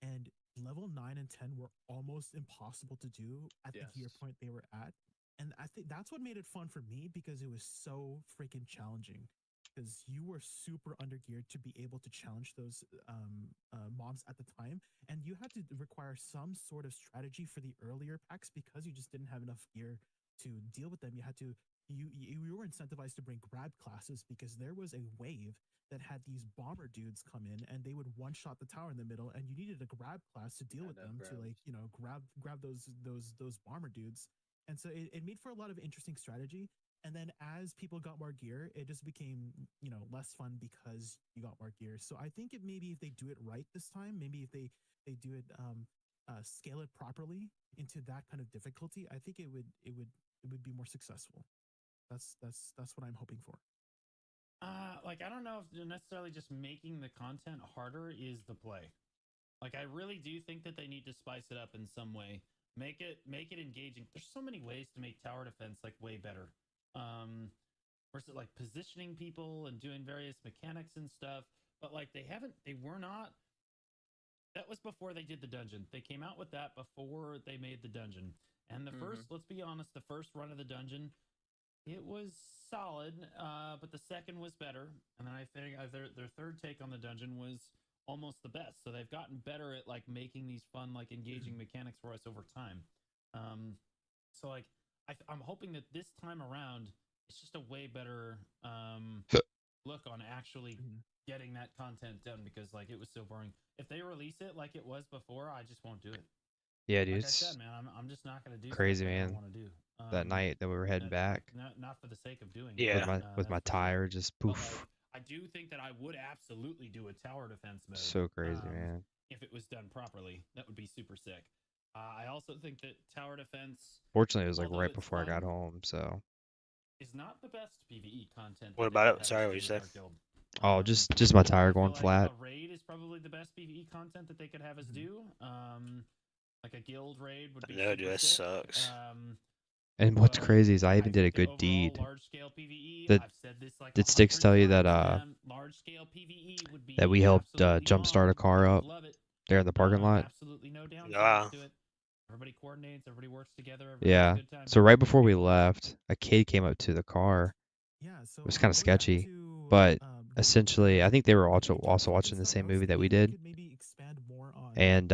S3: and level 9 and 10 were almost impossible to do at the gear point they were at. And I think that's what made it fun for me, because it was so freaking challenging, because you were super undergeared to be able to challenge those mobs at the time, and you had to require some sort of strategy for the earlier packs because you just didn't have enough gear to deal with them. You had to you were incentivized to bring grab classes, because there was a wave that had these bomber dudes come in, and they would one shot the tower in the middle, and you needed a grab class to deal with them, to like, you know, grab those bomber dudes. And so it made for a lot of interesting strategy. And then as people got more gear, it just became, you know, less fun because you got more gear. So I think it maybe if they do it right this time, maybe if they do it scale it properly into that kind of difficulty, I think it would be more successful. That's what I'm hoping for.
S1: Like I don't know if necessarily just making the content harder is the play. Like I really do think that they need to spice it up in some way. Make it engaging. There's so many ways to make tower defense like way better. Versus like positioning people and doing various mechanics and stuff. But like they were not. That was before they did the dungeon. They came out with that before they made the dungeon. And the first, let's be honest, the first run of the dungeon, it was solid, but the second was better. And then I think their third take on the dungeon was almost the best. So they've gotten better at like making these fun, like engaging mechanics for us over time. So like I'm hoping that this time around, it's just a way better look on actually getting that content done, because like it was so boring. If they release it like it was before, I just won't do it.
S2: Yeah, dude,
S1: Like I
S2: it's
S1: said, man, I'm just not gonna do
S2: crazy,
S1: stuff that I
S2: man.
S1: don't want to do.
S2: That night that we were heading back
S1: Not for the sake of doing
S5: Yeah.
S1: it.
S2: with my
S1: that's for sure.
S2: tire just
S1: But
S2: poof.
S1: like, I do think that I would absolutely do a tower defense mode.
S2: So crazy, man.
S1: If it was done properly, that would be super sick. I also think that tower defense,
S2: Fortunately, it was like
S1: although
S2: right
S1: it's
S2: before I got
S1: fun,
S2: home, so.
S1: is not the best PvE content.
S5: What
S1: that they
S5: about
S1: could
S5: it?
S1: have
S5: Sorry,
S1: us
S5: what
S1: do
S5: you
S1: with
S5: say?
S1: our guild.
S2: Oh, just my tire
S1: I feel
S2: going
S1: like
S2: flat.
S1: a raid is probably the best PvE content that they could have us do. Like a guild raid would be
S5: No,
S1: super
S5: dude, that
S1: sick.
S5: sucks.
S2: And what's
S1: But
S2: crazy is I
S1: I
S2: even did a
S1: think that
S2: good
S1: overall,
S2: deed.
S1: large scale PvE,
S2: Did
S1: I've said this like
S2: did Sticks
S1: 100
S2: tell you that
S1: times, large scale PvE would be
S2: that we helped
S1: absolutely
S2: jumpstart a
S1: bomb.
S2: car
S1: I would
S2: up
S1: love it.
S2: there in the parking lot?
S1: Absolutely no downsides
S5: Yeah.
S1: to it. Everybody coordinates, everybody works together, everybody
S2: Yeah.
S1: has a good time.
S2: So right before we left, a kid came up to the car.
S3: Yeah, so
S2: It was kind of
S3: going back
S2: sketchy,
S3: to
S2: but
S3: Guild
S2: essentially, I think they were also
S3: guild life
S2: watching
S3: and
S2: the
S3: stuff,
S2: same
S3: I was
S2: movie that we
S3: thinking they
S2: did,
S3: could maybe expand more on
S2: and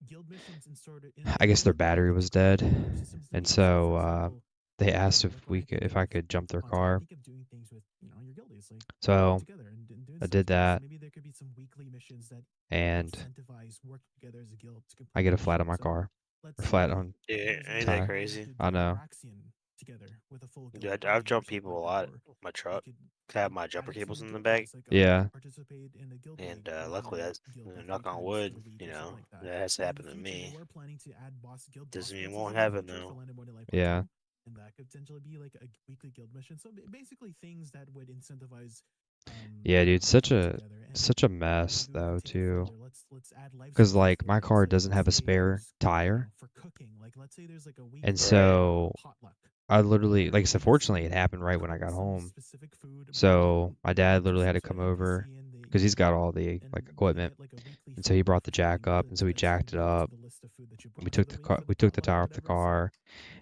S3: guild missions and sort of
S2: I guess their
S3: maybe like
S2: battery was dead,
S3: integrate systems to
S2: and
S3: it. For
S2: so
S3: example,
S2: they asked if
S3: like when I think
S2: if I
S3: of
S2: could jump their
S3: content, I
S2: car.
S3: think of doing things with, you know, your guildies, like
S2: So
S3: working together and doing
S2: I
S3: stuff
S2: did
S3: together. So
S2: that,
S3: maybe there could be some weekly missions that
S2: and
S3: incentivize working together as a guild to complete
S2: I get
S3: the
S2: a flat on
S3: mission.
S2: my
S3: So
S2: car,
S3: let's
S2: or flat
S3: say
S2: on
S5: Yeah,
S3: there's a
S5: ain't
S3: mission
S5: that
S2: tire.
S3: where you have
S5: crazy?
S3: to
S2: I
S3: do
S2: know.
S3: Araxian together with a full guild
S5: Dude,
S3: party
S5: I've
S3: or
S5: jumped
S3: something
S5: people
S3: like
S5: a
S3: that,
S5: lot
S3: or
S5: with my
S3: you
S5: truck.
S3: could
S5: I have my
S3: add
S5: jumper
S3: it to
S5: cables
S3: your
S5: in the
S3: guild
S5: back.
S3: days, like
S2: Yeah.
S3: participate in the guild
S5: And
S3: raid with
S5: luckily,
S3: your
S5: that's
S3: guild like
S5: knock
S3: 3
S5: on
S3: times
S5: wood,
S3: a week
S5: you
S3: or something
S5: know,
S3: like that.
S5: that has
S3: In the
S5: happened to
S3: future, they
S5: me.
S3: were planning to add guild boss
S5: Doesn't mean it
S3: fights
S5: won't
S3: in the
S5: happen
S3: future for
S5: though.
S3: Land and Life
S2: Yeah.
S3: 1, and that could potentially be like a weekly guild mission. So basically, things that would incentivize
S2: Yeah, dude,
S3: working together. And
S2: such a
S3: maybe
S2: mess
S3: we
S2: though
S3: could take it
S2: too,
S3: further. Let's add live
S2: because
S3: streams
S2: like
S3: into it.
S2: my
S3: Like,
S2: car
S3: so
S2: doesn't
S3: let's
S2: have a
S3: say
S2: spare
S3: there's, you
S2: tire,
S3: know, for cooking. Like, let's say there's like a
S2: and
S3: weekly
S2: so
S3: potluck.
S2: I literally, like I said,
S3: Let's
S2: fortunately,
S3: say
S2: it happened right when I got
S3: some
S2: home.
S3: specific food brought
S2: So
S3: in
S2: my dad
S3: to
S2: literally had
S3: some
S2: to
S3: sort
S2: come
S3: of
S2: over
S3: NPC, and they,
S2: because
S3: you
S2: he's
S3: know,
S2: got all the
S3: and
S2: like
S3: they
S2: equipment,
S3: get like a weekly
S2: and so
S3: food
S2: he brought the
S3: buff
S2: jack up, and so we
S3: that's
S2: jacked it
S3: built
S2: up.
S3: to the list of food that you
S2: We
S3: brought
S2: took
S3: in the
S2: the
S3: week
S2: car,
S3: for the
S2: we took the
S3: potluck or
S2: tire off the
S3: whatever. So
S2: car,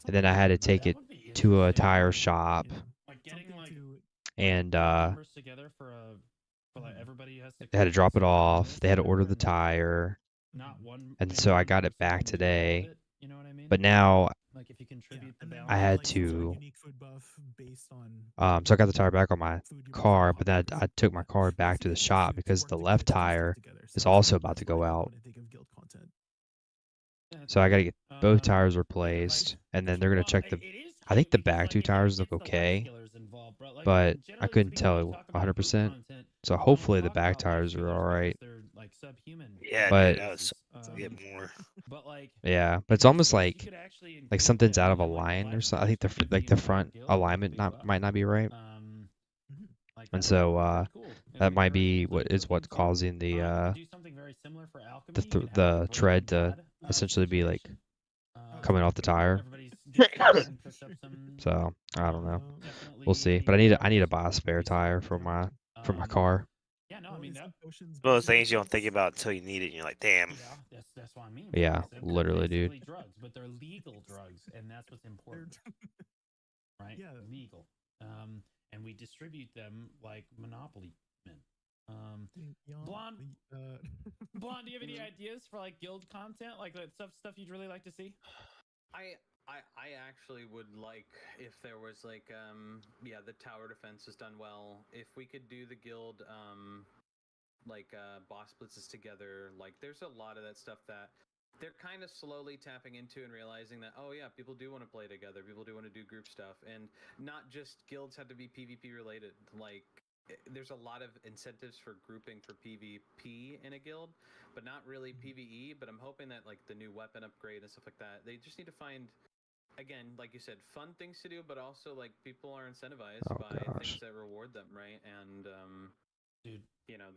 S2: and
S3: something
S2: then I
S3: like
S2: had to
S3: that.
S2: take
S1: That
S2: it
S1: would be
S2: to a
S1: interesting.
S2: tire
S1: Like,
S2: shop,
S3: You know,
S1: like getting
S3: something
S1: like
S3: to
S2: and
S1: members together for like everybody has to
S2: they had to
S1: cook
S2: drop
S1: a
S2: it
S1: certain
S2: off.
S1: list
S2: They
S1: or
S2: had to
S1: whatever,
S2: order the
S1: and
S2: tire,
S1: not one,
S2: and
S1: maybe
S2: so I
S1: one
S2: got it
S1: person
S2: back
S1: can do all of
S2: today.
S1: it. You know what I mean?
S2: But now
S1: Like if you contribute the
S3: and then
S1: balance.
S2: I
S3: you get
S2: had
S3: like some sort of
S2: to,
S3: unique food buff based on
S2: so I got the tire back on my
S3: food you brought for the
S2: car, but then
S3: potluck or
S2: I took my
S3: something like that.
S2: car back to
S3: Basically,
S2: the
S3: it's
S2: shop
S3: to
S2: because
S3: work
S2: the
S3: together
S2: left
S3: to do stuff
S2: tire
S3: together.
S2: is
S3: So
S2: also about
S3: that's
S2: to
S3: what
S2: go
S3: I think
S2: out.
S3: when I think of guild content.
S1: Yeah, that's
S2: So I
S1: cool.
S2: gotta get both tires
S1: Yeah, like
S2: replaced, and then they're gonna check the.
S1: it is
S2: I think
S1: tight
S2: the
S1: because
S2: back
S1: like
S2: two
S1: it kind of
S2: tires look
S1: gets the life
S2: okay,
S1: skillers involved, bro. Like
S2: but I
S1: generally
S2: couldn't
S1: speaking, when you
S2: tell
S1: talk about guild
S2: 100%.
S1: content,
S2: So
S1: you don't
S2: hopefully the
S1: talk
S2: back
S1: about life
S2: tires are
S1: stealers
S2: all right.
S1: because they're like subhuman.
S5: Yeah,
S2: But
S5: dude, that was get
S1: Um,
S5: more.
S1: but like
S2: yeah, but
S1: in
S2: it's
S1: this
S2: almost
S1: case, you
S2: like
S1: could actually
S2: like
S1: include
S2: something's out
S1: them
S2: of
S1: in like the
S2: line or
S1: life
S2: something. I think
S1: stealers for
S2: like
S1: PvE
S2: the
S1: within your
S2: front
S1: guild. That would be a
S2: alignment
S1: big buff.
S2: might not be right,
S1: Like
S2: and
S1: that
S2: so
S1: would be pretty cool. It
S2: that
S1: would be
S2: might
S1: very
S2: be
S1: something to
S2: what is
S1: look
S2: what's
S1: into.
S2: causing
S1: You
S2: the
S1: could do something very very similar for alchemy.
S2: the
S1: You can have, like,
S2: the
S1: a
S2: tread
S1: breaking
S2: to
S1: bad,
S2: essentially be like
S1: situation.
S2: coming off the tire.
S1: Everybody's dipped out and cooked up some.
S2: So I don't know.
S1: Definitely
S2: We'll see. But I need to buy a spare tire for my car.
S1: Yeah, no, I mean that.
S5: One of those things you don't think about until you need it, and you're like, damn.
S1: Yeah, that's what I mean.
S2: Yeah,
S1: Like I said, they're
S2: literally, dude.
S1: basically drugs, but they're legal drugs, and that's what's important, right?
S3: Yeah.
S1: Legal. And we distribute them like monopoly men. Blonde, Blonde, do you have any ideas for like guild content, like that stuff you'd really like to see?
S4: I actually would like if there was like the tower defense is done well. If we could do the guild boss blitzes together, like there's a lot of that stuff that they're kind of slowly tapping into and realizing that, oh yeah, people do want to play together, people do want to do group stuff, and not just guilds have to be PvP related. Like there's a lot of incentives for grouping for PvP in a guild, but not really PvE. But I'm hoping that like the new weapon upgrade and stuff like that, they just need to find, again, like you said, fun things to do, but also like people are incentivized by things that reward them, right? And
S1: dude,
S4: you know,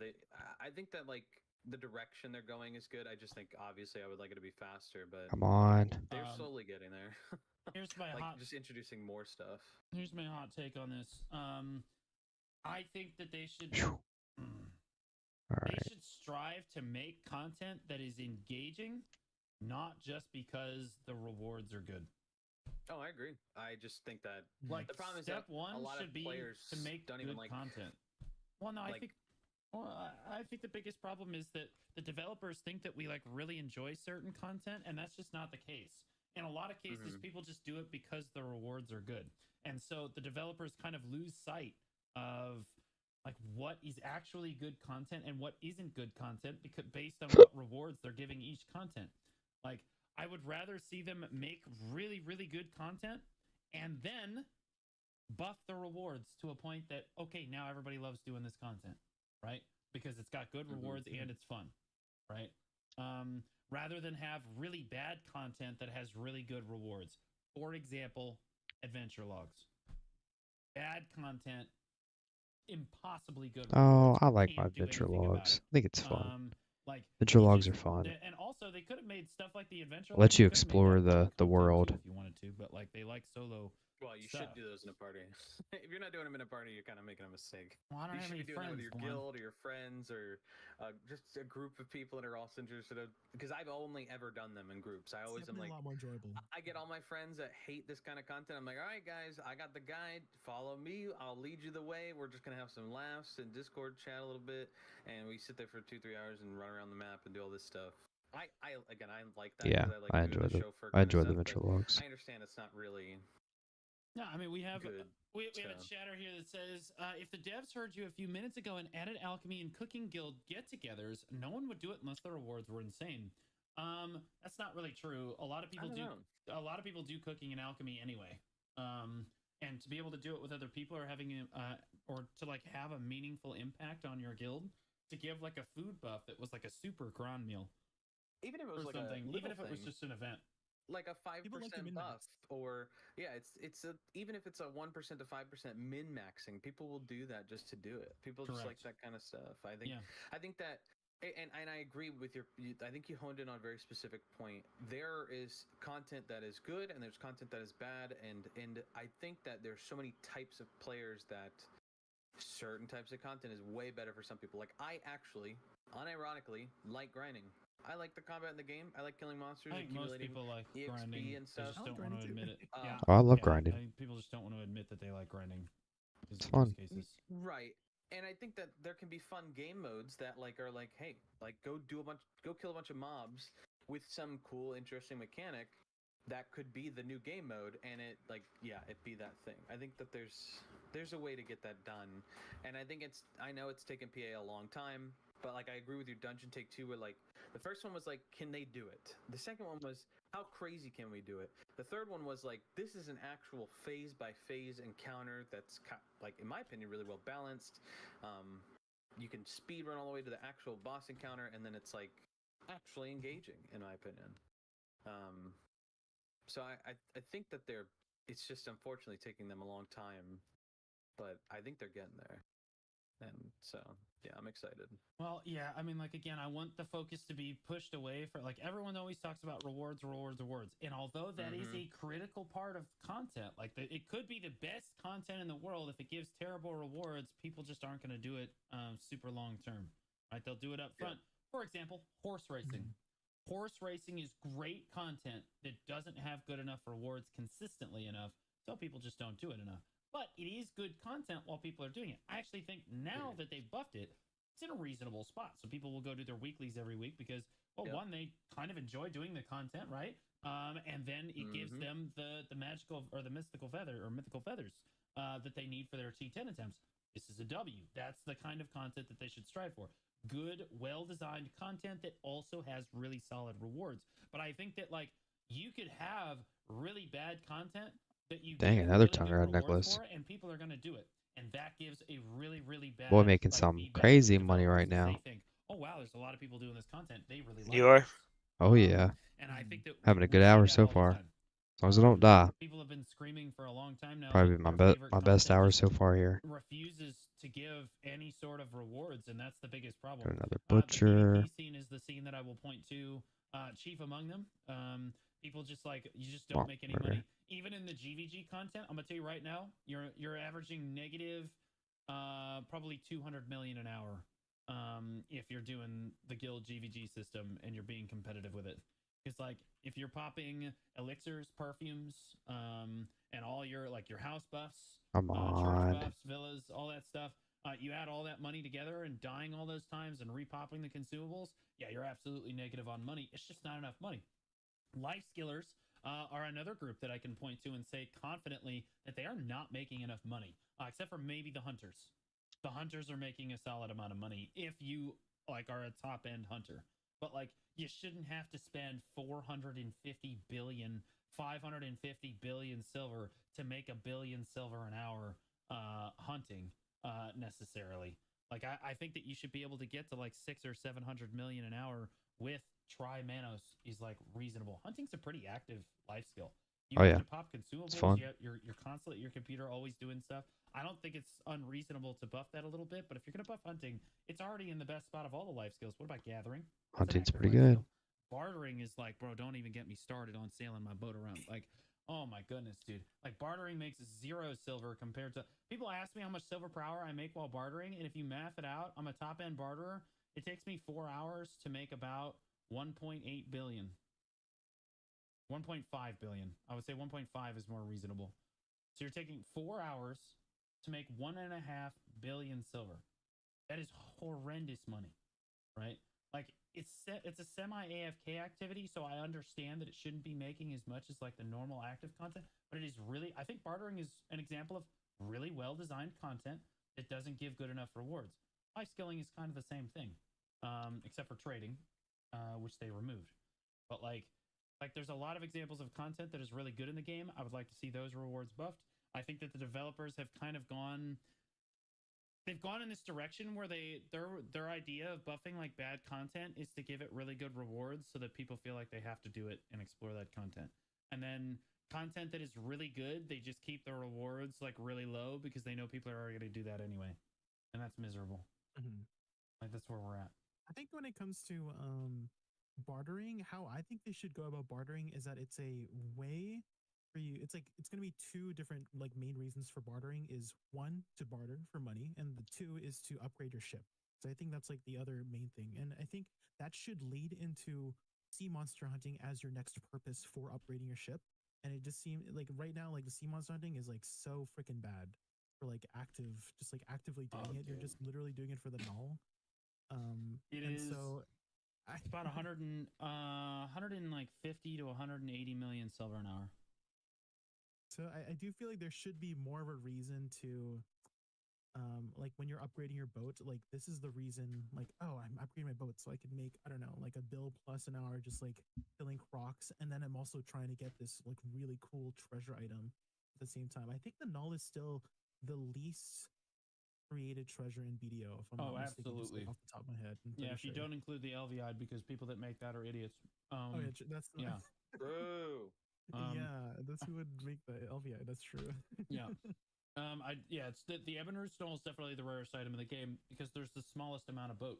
S4: I think that like the direction they're going is good. I just think obviously I would like it to be faster, but
S2: Come on.
S4: they're slowly getting there.
S1: Here's my
S4: just introducing more stuff.
S1: Here's my hot take on this. I think that they should. They should strive to make content that is engaging, not just because the rewards are good.
S4: Oh, I agree. I just think that
S1: like
S4: the problem is
S1: step
S4: that
S1: one
S4: a lot
S1: should
S4: of
S1: be
S4: players
S1: to make
S4: don't
S1: good
S4: even like
S1: content. Well, no,
S4: like,
S1: I think the biggest problem is that the developers think that we like really enjoy certain content, and that's just not the case. In a lot of cases, people just do it because the rewards are good, and so the developers kind of lose sight of like what is actually good content and what isn't good content because based on what rewards they're giving each content. Like I would rather see them make really, really good content and then buff the rewards to a point that, okay, now everybody loves doing this content, right? Because it's got good rewards and it's fun, right? Rather than have really bad content that has really good rewards. For example, adventure logs. Bad content, impossibly good rewards.
S2: Oh, I like my adventure logs. I think it's fun.
S1: Like
S2: adventure logs are fun.
S1: And also they could have made stuff like the adventure
S2: Let
S1: logs.
S2: you explore the world
S1: if you wanted to, but like they like solo.
S4: Well, you
S1: stuff.
S4: should do those in a party. If you're not doing them in a party, you're kind of making a mistake.
S1: Well, I don't
S4: you
S1: have
S4: should
S1: any
S4: be doing
S1: friends,
S4: it with your guild or your friends or just a group of people that are also interested in. Because I've only ever done them in groups. I always am like,
S3: a lot more enjoyable.
S4: I get all my friends that hate this kind of content. I'm like, all right, guys, I got the guide. Follow me. I'll lead you the way. We're just gonna have some laughs and Discord chat a little bit, and we sit there for 2-3 hours and run around the map and do all this stuff. I like that.
S2: Yeah,
S4: I like
S2: I
S4: doing
S2: enjoy
S4: the chauffeur
S2: I
S4: kind
S2: enjoy
S4: of
S2: the
S4: stuff,
S2: adventure logs.
S4: I understand it's not really.
S1: No, I mean we have
S4: good
S1: we have a chatter here that says if the devs heard you a few minutes ago and added alchemy and cooking guild get-togethers, no one would do it unless the rewards were insane. That's not really true. A lot of people do. A lot of people do cooking and alchemy anyway. And to be able to do it with other people or having or to like have a meaningful impact on your guild, to give like a food buff that was like a super grand meal,
S4: even if it was
S1: or
S4: like
S1: something, even if it was
S4: thing.
S1: just an event.
S4: Like a 5% buff, or it's a even if it's a 1% to 5% min maxing, people will do that just to do it. People just like that kind of stuff. I think that, and I agree with I think you honed in on a very specific point. There is content that is good and there's content that is bad, and I think that there's so many types of players that certain types of content is way better for some people. Like I actually, unironically, like grinding. I like the combat in the game. I like killing monsters.
S1: I think most people like
S4: EXP
S1: grinding
S4: and stuff.
S1: They just don't want to admit it. Yeah,
S2: I love grinding.
S1: I think people just don't want to admit that they like grinding.
S2: It's fun.
S4: Right. And I think that there can be fun game modes that like are like, hey, like go kill a bunch of mobs with some cool, interesting mechanic that could be the new game mode, and it be that thing. I think that there's a way to get that done, and I know it's taken PA a long time. But like I agree with you, Dungeon Take Two, where like the first one was like, can they do it? The second one was, how crazy can we do it? The third one was like, this is an actual phase by phase encounter that's like, in my opinion, really well balanced. You can speed run all the way to the actual boss encounter, and then it's like actually engaging, in my opinion. So I think that it's just unfortunately taking them a long time, but I think they're getting there. And so yeah, I'm excited.
S1: Well, yeah, I mean, like, again, I want the focus to be pushed away for, like, everyone always talks about rewards, rewards, rewards. And although that is a critical part of content, like, it could be the best content in the world. If it gives terrible rewards, people just aren't going to do it super long term, right? They'll do it up front. For example, horse racing. Horse racing is great content that doesn't have good enough rewards consistently enough, so people just don't do it enough. But it is good content while people are doing it. I actually think now that they've buffed it, it's in a reasonable spot. So people will go do their weeklies every week because, well, one, they kind of enjoy doing the content, right? And then it gives them the magical or the mystical feather or mythical feathers that they need for their T10 attempts. This is a W. That's the kind of content that they should strive for. Good, well-designed content that also has really solid rewards. But I think that, like, you could have really bad content that you
S2: Dang,
S1: give
S2: another
S1: really
S2: tongue
S1: good
S2: red
S1: rewards
S2: necklace.
S1: for, and people are going to do it. And that gives a really, really bad
S2: Boy, making
S1: like,
S2: some
S1: feedback
S2: crazy
S1: to the
S2: money
S1: developers
S2: right
S1: 'cause
S2: now.
S1: They think, oh wow, there's a lot of people doing this content. They really like
S5: You are?
S1: this.
S2: Oh yeah,
S1: And I think that
S2: having a
S1: we
S2: good
S1: see
S2: hour
S1: that
S2: so
S1: all the
S2: far.
S1: time.
S2: As long as I don't die.
S1: People have been screaming for a long time now.
S2: Probably
S1: that
S2: my
S1: their favorite
S2: my best
S1: content
S2: hour
S1: just
S2: so far here.
S1: refuses to give any sort of rewards, and that's the biggest problem.
S2: Got another
S1: The
S2: butcher.
S1: PvP scene is the scene that I will point to. Chief among them. People just like you just don't make any money. Even in the GVG content, I'm gonna tell you right now, you're averaging negative, probably 200 million an hour. If you're doing the guild GVG system and you're being competitive with it. Because like if you're popping elixirs, perfumes, and all your like your house buffs,
S2: Come on.
S1: church buffs, villas, all that stuff, you add all that money together and dying all those times and repopping the consumables, yeah, you're absolutely negative on money. It's just not enough money. Life skillers are another group that I can point to and say confidently that they are not making enough money, except for maybe the hunters. The hunters are making a solid amount of money if you like are a top end hunter. But like you shouldn't have to spend 450 billion, 550 billion silver to make a billion silver an hour hunting necessarily. Like I think that you should be able to get to like 600 or 700 million an hour with Tri Manos is like reasonable. Hunting's a pretty active life skill. You have to pop consumables.
S2: Fun.
S1: You're constantly at your computer, always doing stuff. I don't think it's unreasonable to buff that a little bit, but if you're gonna buff hunting, it's already in the best spot of all the life skills. What about gathering?
S2: Hunting's pretty good.
S1: Skill. Bartering is like, bro, don't even get me started on sailing my boat around. Like, oh my goodness, dude. Like bartering makes 0 silver compared to people ask me how much silver per hour I make while bartering, and if you math it out, I'm a top end barterer. It takes me 4 hours to make about 1.8 billion. 1.5 billion. I would say 1.5 is more reasonable. So you're taking 4 hours to make 1.5 billion silver. That is horrendous money, right? Like it's a semi AFK activity, so I understand that it shouldn't be making as much as like the normal active content, but it is really, I think bartering is an example of really well designed content that doesn't give good enough rewards. Life skilling is kind of the same thing, except for trading, which they removed. But like there's a lot of examples of content that is really good in the game. I would like to see those rewards buffed. I think that the developers have kind of gone in this direction where their idea of buffing like bad content is to give it really good rewards so that people feel like they have to do it and explore that content. And then content that is really good, they just keep the rewards like really low because they know people are already going to do that anyway. And that's miserable. Like that's where we're at.
S3: I think when it comes to bartering, how I think they should go about bartering is that it's a way for you. It's like it's going to be 2 different like main reasons for bartering. Is 1 to barter for money, and the 2 is to upgrade your ship. So I think that's like the other main thing, and I think that should lead into sea monster hunting as your next purpose for upgrading your ship. And it just seems like right now, like the sea monster hunting is like so freaking bad for like just like actively doing it. You're just literally doing it for the null.
S1: It
S3: and
S1: is
S3: so
S1: it's about 150 to 180 million silver an hour.
S3: So I do feel like there should be more of a reason to, like when you're upgrading your boat, like this is the reason, like, oh, I'm upgrading my boat so I can make, I don't know, like a bill plus an hour just like filling crocs. And then I'm also trying to get this like really cool treasure item at the same time. I think the null is still the least created treasure in BDO, if I'm not mistaken, just, like, off the top of my head.
S1: Yeah, if you don't include the LVI, because people that make that are idiots.
S3: That's
S1: yeah.
S4: True.
S3: Yeah, that's who would make the LVI. That's true.
S1: Yeah. It's the Ebony Stone is definitely the rarest item in the game because there's the smallest amount of boat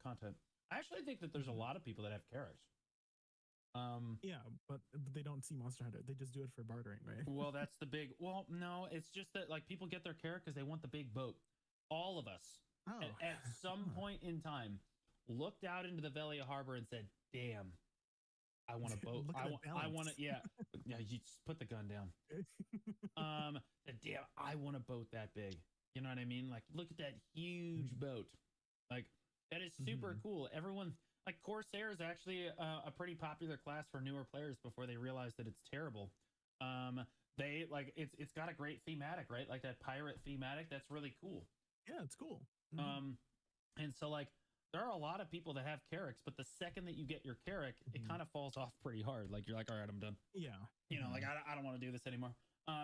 S1: content. I actually think that there's a lot of people that have Carracks.
S3: Yeah, but they don't see Monster Hunter. They just do it for bartering, right?
S1: Well, that's the big. Well, no, it's just that like people get their Carrack because they want the big boat. All of us at some point in time looked out into the Velia Harbor and said, "Damn, I want a boat. I want to. Yeah, yeah. You just put the gun down. Damn, I want a boat that big. You know what I mean? Like, look at that huge boat. Like, that is super cool. Everyone, like, Corsair is actually a pretty popular class for newer players before they realize that it's terrible. They like it's got a great thematic, right? Like that pirate thematic. That's really cool.
S3: Yeah, it's cool.
S1: And so like there are a lot of people that have Carracks, but the second that you get your Carrack, it kind of falls off pretty hard. Like you're like, all right, I'm done.
S3: Yeah.
S1: You know, like I don't want to do this anymore.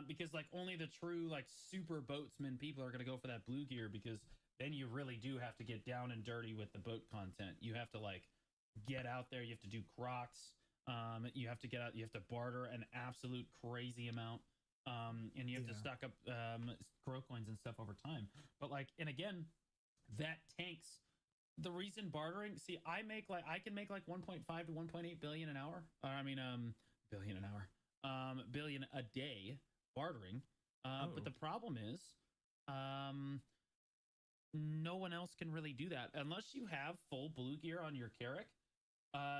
S1: Because like only the true like super boatsmen people are gonna go for that blue gear because then you really do have to get down and dirty with the boat content. You have to like get out there. You have to do crocs. You have to get out. You have to barter an absolute crazy amount. And you have to stock up grow coins and stuff over time. But like, and again, that tanks the reason bartering. See, I can make like 1.5 to 1.8 billion an hour. Billion an hour. Billion a day bartering. But the problem is, no one else can really do that unless you have full blue gear on your Carrack.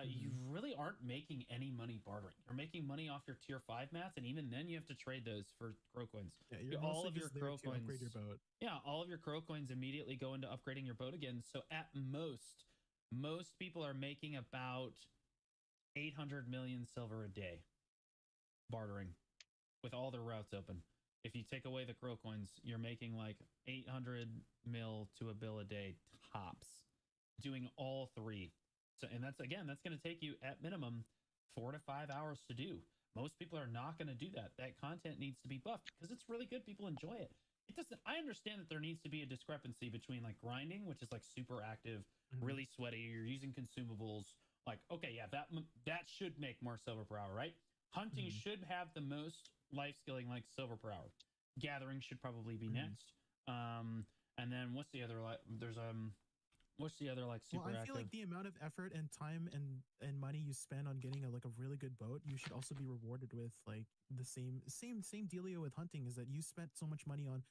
S1: You really aren't making any money bartering. You're making money off your tier 5 mats, and even then you have to trade those for crow coins.
S3: Yeah, all of your crow coins. Upgrade your boat.
S1: Yeah, all of your crow coins immediately go into upgrading your boat again. So at most people are making about 800 million silver a day bartering with all their routes open. If you take away the crow coins, you're making like 800 mil to a bill a day tops, doing all three. So, and that's going to take you at minimum 4 to 5 hours to do. Most people are not going to do that. That content needs to be buffed because it's really good. People enjoy it. It doesn't. I understand that there needs to be a discrepancy between like grinding, which is like super active, really sweaty. You're using consumables. Like, okay, yeah, that should make more silver per hour, right? Hunting should have the most life skilling like silver per hour. Gathering should probably be next. And then what's the other like? What's the other like super active?
S3: I feel like the amount of effort and time and money you spend on getting a really good boat, you should also be rewarded with like the same dealio with hunting. Is that you spent so much money on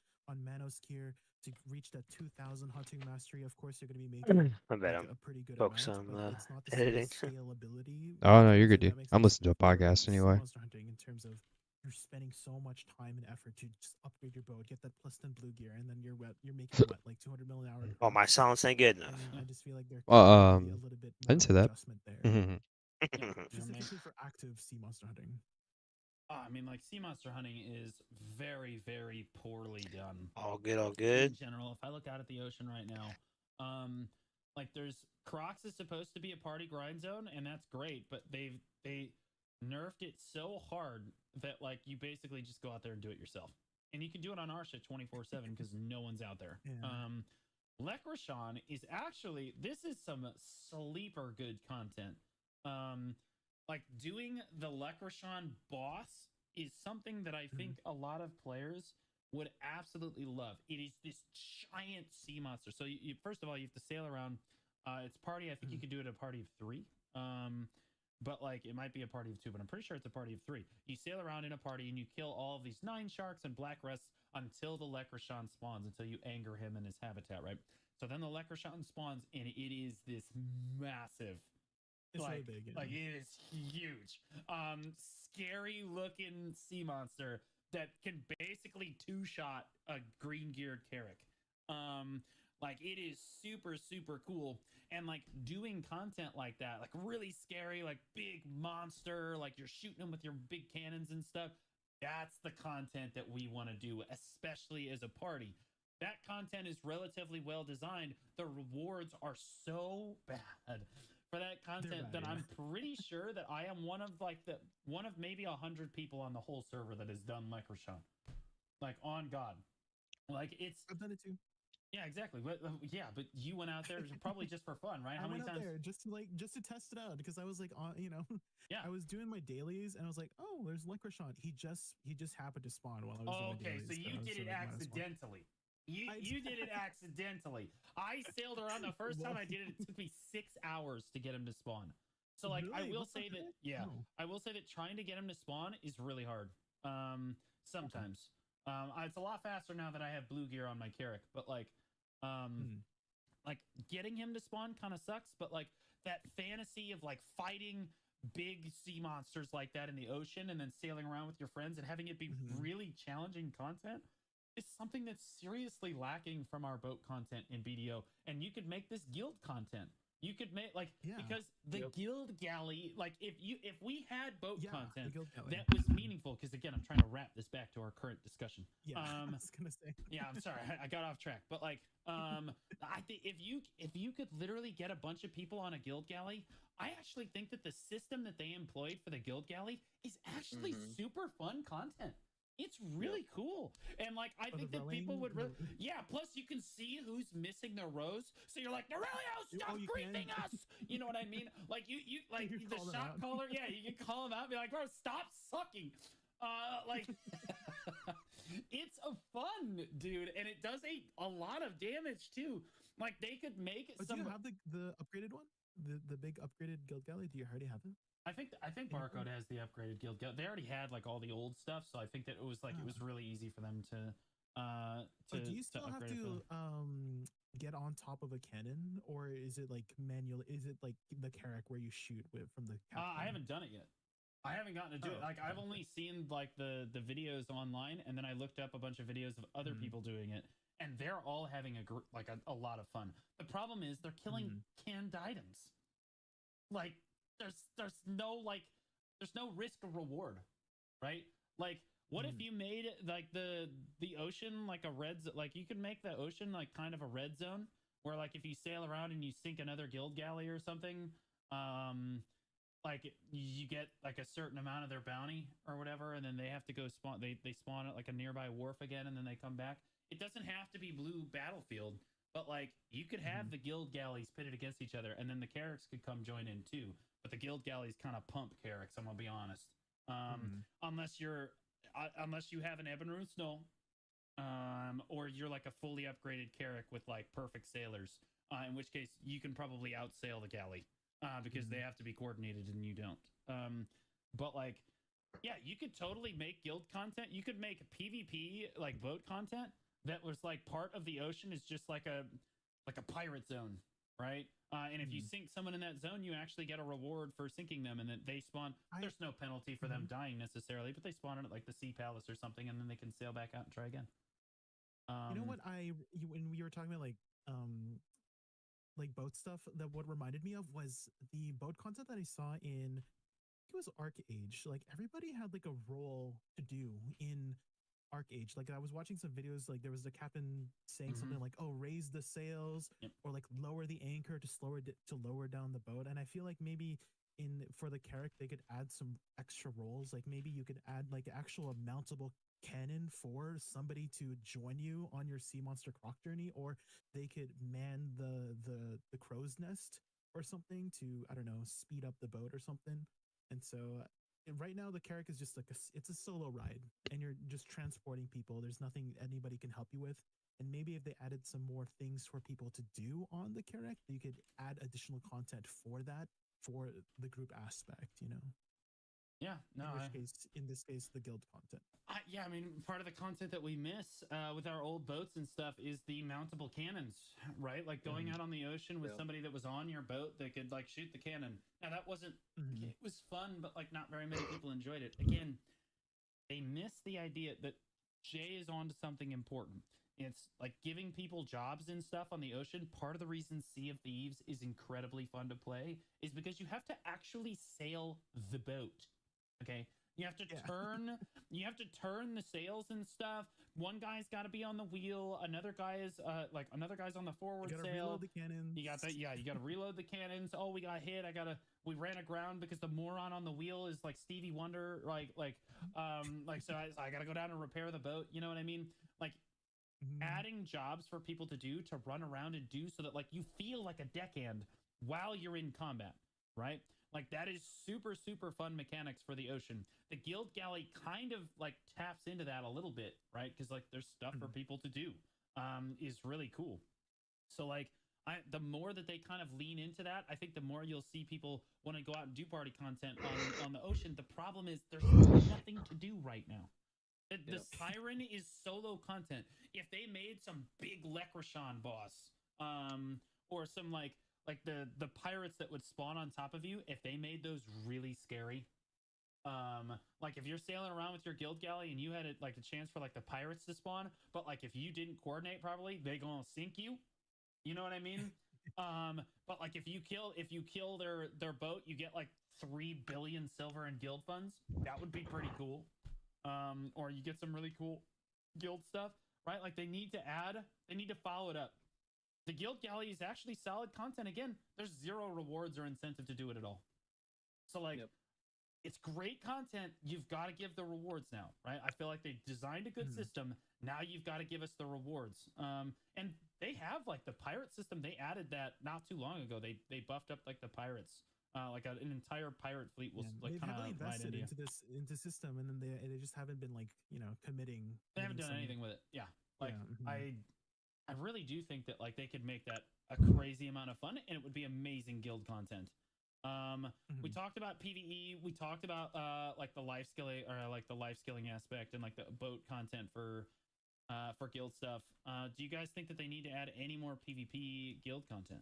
S3: Manos gear to reach that 2,000 hunting mastery? Of course, you're going to be making a pretty good
S5: focus
S3: amount,
S5: on
S3: but it's not the
S5: editing.
S3: same scalability.
S2: Oh no, you're good, dude. I'm listening to a podcast anyway.
S3: Monster hunting in terms of you're spending so much time and effort to just upgrade your boat, get that plus 10 blue gear, and then you're making what, like 200 mil an hour.
S5: Oh, my silence ain't good enough.
S3: I just feel like there could be a little bit more
S2: I didn't say that.
S3: adjustment there. Specifically for active sea monster hunting.
S1: I mean, like sea monster hunting is very, very poorly done.
S5: All good.
S1: In general, if I look out at the ocean right now, like there's Crocs is supposed to be a party grind zone, and that's great, but they nerfed it so hard that like you basically just go out there and do it yourself, and you can do it on our shit 24/7 because no one's out there. Lekrashan is actually, this is some sleeper good content. Like doing the Lekrashan boss is something that I think a lot of players would absolutely love. It is this giant sea monster. So you first of all, you have to sail around. It's party. I think you could do it a party of 3. But like it might be a party of 2, but I'm pretty sure it's a party of 3. You sail around in a party and you kill all of these 9 sharks and black rests until the Lekrashan spawns, until you anger him in his habitat, right? So then the Lekrashan spawns and it is this massive,
S3: it's
S1: like,
S3: really big, yeah.
S1: like it is huge, scary looking sea monster that can basically 2-shot a green geared Carrack. Like it is super, super cool. And like doing content like that, like really scary, like big monster, like you're shooting them with your big cannons and stuff. That's the content that we want to do, especially as a party. That content is relatively well designed. The rewards are so bad for that content that I'm pretty sure that I am one of maybe 100 people on the whole server that has done Lekrashan. Like on God. Like
S3: I've done it too.
S1: Yeah, exactly. But yeah, but you went out there probably just for fun, right? How
S3: I
S1: many
S3: went out
S1: times?
S3: there just to test it out because I was like on,
S1: Yeah.
S3: I was doing my dailies and I was like, oh, there's Licorice. He just happened to spawn while I was doing my
S1: Okay,
S3: dailies.
S1: so you did it
S3: like, might as well.
S1: accidentally. You
S3: I
S1: you did it accidentally. I sailed around the first time
S3: What?
S1: I did it. It took me 6 hours to get him to spawn. So like I
S3: Really?
S1: will
S3: What the
S1: say that
S3: heck?
S1: yeah,
S3: Oh.
S1: I will say that trying to get him to spawn is really hard. Sometimes. It's a lot faster now that I have blue gear on my Carrack, but
S3: Hmm.
S1: like getting him to spawn kind of sucks, but like that fantasy of like fighting big sea monsters like that in the ocean and then sailing around with your friends and having it be
S3: Mhm.
S1: really challenging content is something that's seriously lacking from our boat content in BDO. And you could make this guild content. You could make like
S3: Yeah.
S1: because the
S4: Yep.
S1: guild galley, like if we had boat
S3: Yeah, the
S1: content
S3: Guild Galley.
S1: that was meaningful, because again, I'm trying to wrap this back to our current discussion.
S3: Yeah, I was gonna say.
S1: Yeah, I'm sorry, I got off track, but like, I think if you could literally get a bunch of people on a guild galley, I actually think that the system that they employed for the guild galley is actually
S4: Mhm.
S1: super fun content. It's really cool, and like I
S3: Oh, the
S1: think that people
S3: rowing,
S1: would really,
S3: the-
S1: yeah. Plus, you can see who's missing their rows, so you're like, Aurelio, stop
S3: you can?
S1: griefing us. You know what I mean? Like you like
S3: You
S1: the
S3: call them
S1: shot
S3: out.
S1: caller. Yeah, you can call him out, and be like, bro, stop sucking. Like it's a fun, dude, and it does a lot of damage too. Like they could make
S3: Oh, do
S1: some.
S3: you have the upgraded one? The big upgraded Guild Galley? Do you already have it?
S1: I think
S3: Any
S1: Barcode
S3: point?
S1: has the upgraded guild. They already had like all the old stuff, so I think that it was like it was really easy for them to
S3: Oh, do you still have
S1: upgrade it for
S3: to
S1: them.
S3: get on top of a cannon, or is it like manual? Is it like the Carrack where you shoot with from the captain?
S1: I haven't done it yet. I haven't gotten to do it.
S3: Oh,
S1: Like I've
S3: okay.
S1: only seen like the videos online, and then I looked up a bunch of videos of other
S3: Mhm.
S1: people doing it, and they're all having a lot of fun. The problem is they're killing
S3: Mhm.
S1: canned items. Like there's no like there's no risk or reward, right? Like what if
S3: Mhm.
S1: you made it like the ocean like a like you could make the ocean like kind of a red zone where like if you sail around and you sink another guild galley or something, like you get like a certain amount of their bounty or whatever, and then they have to go spawn. They spawn at like a nearby wharf again, and then they come back. It doesn't have to be blue battlefield, but like you could have
S3: Mhm.
S1: the guild galleys pitted against each other, and then the Carracks could come join in too. But the guild galleys kind of pump Carracks. I'm gonna be honest.
S3: Mhm.
S1: Unless you're unless you have an Ebon Snow, or you're like a fully upgraded Carrack with like perfect sailors. In which case you can probably outsail the galley because they
S3: Mhm.
S1: have to be coordinated and you don't. But like, yeah, you could totally make guild content. You could make PvP like boat content that was like part of the ocean is just like a pirate zone, right? And if you
S3: Mhm.
S1: sink someone in that zone, you actually get a reward for sinking them, and then they spawn.
S3: I
S1: There's no penalty for them dying necessarily, but they spawn in at like the Sea Palace or something, and then they can sail back out and try again.
S3: You know what when we were talking about like boat stuff, that what reminded me of was the boat content that I saw in, I think it was Arc Age. Like everybody had like a role to do in Arc Age. Like I was watching some videos, like there was the captain saying something like, "Oh, raise the sails,"
S1: Yep.
S3: or like lower the anchor to to lower down the boat. And I feel like maybe in for the Carrack they could add some extra roles. Like maybe you could add like actual mountable cannon for somebody to join you on your sea monster croc journey, or they could man the crow's nest or something to, I don't know, speed up the boat or something. And so right now the Carrack is just like it's a solo ride and you're just transporting people. There's nothing anybody can help you with. And maybe if they added some more things for people to do on the Carrack, you could add additional content for that, for the group aspect, you know.
S1: Yeah, no,
S3: In this case, the guild content.
S1: yeah, I mean, part of the content that we miss with our old boats and stuff is the mountable cannons, right? Like going out on the ocean with
S4: Yeah.
S1: somebody that was on your boat that could like shoot the cannon. Now that wasn't,
S3: Mhm.
S1: it was fun, but like not very many people enjoyed it. Again, they miss the idea that Jay is onto something important. It's like giving people jobs and stuff on the ocean. Part of the reason Sea of Thieves is incredibly fun to play is because you have to actually sail the boat. Okay. You have to
S3: Yeah.
S1: turn you have to turn the sails and stuff. One guy's got to be on the wheel, another guy is another guy's on the
S3: You
S1: forward
S3: gotta
S1: sail.
S3: reload the cannons.
S1: You got that? Yeah, you got to reload the cannons. Oh, we got hit. We ran aground because the moron on the wheel is like Stevie Wonder, so I got to go down and repair the boat. You know what I mean? Like adding jobs for people to do, to run around and do, so that like you feel like a deckhand while you're in combat, right? Like that is super, super fun mechanics for the ocean. The guild galley kind of like taps into that a little bit, right? Because like there's stuff for people to do, is really cool. So like the more that they kind of lean into that, I think the more you'll see people want to go out and do party content on the ocean. The problem is there's nothing to do right now. The Siren is solo content. If they made some big Leprechaun boss, or some like the pirates that would spawn on top of you, if they made those really scary, like if you're sailing around with your guild galley and you had like a chance for like the pirates to spawn, but like if you didn't coordinate properly, they gonna sink you. You know what I mean? But like if you kill their boat, you get like 3 billion silver in guild funds. That would be pretty cool. Or you get some really cool guild stuff, right? Like they need to follow it up. The guild galley is actually solid content. Again, there's 0 rewards or incentive to do it at all. So like, it's great content. You've got to give the rewards now, right? I feel like they designed a good system. Now you've got to give us the rewards. And they have like the pirate system. They added that not too long ago. They buffed up like the pirates. Like an entire pirate fleet was like kind of
S3: invested into system, and then they just haven't been like committing.
S1: They haven't done anything with it. Yeah, like I really do think that like they could make that a crazy amount of fun, and it would be amazing guild content. We talked about PvE. We talked about like the life skilling, or like the life skilling aspect, and like the boat content for guild stuff. Do you guys think that they need to add any more PvP guild content?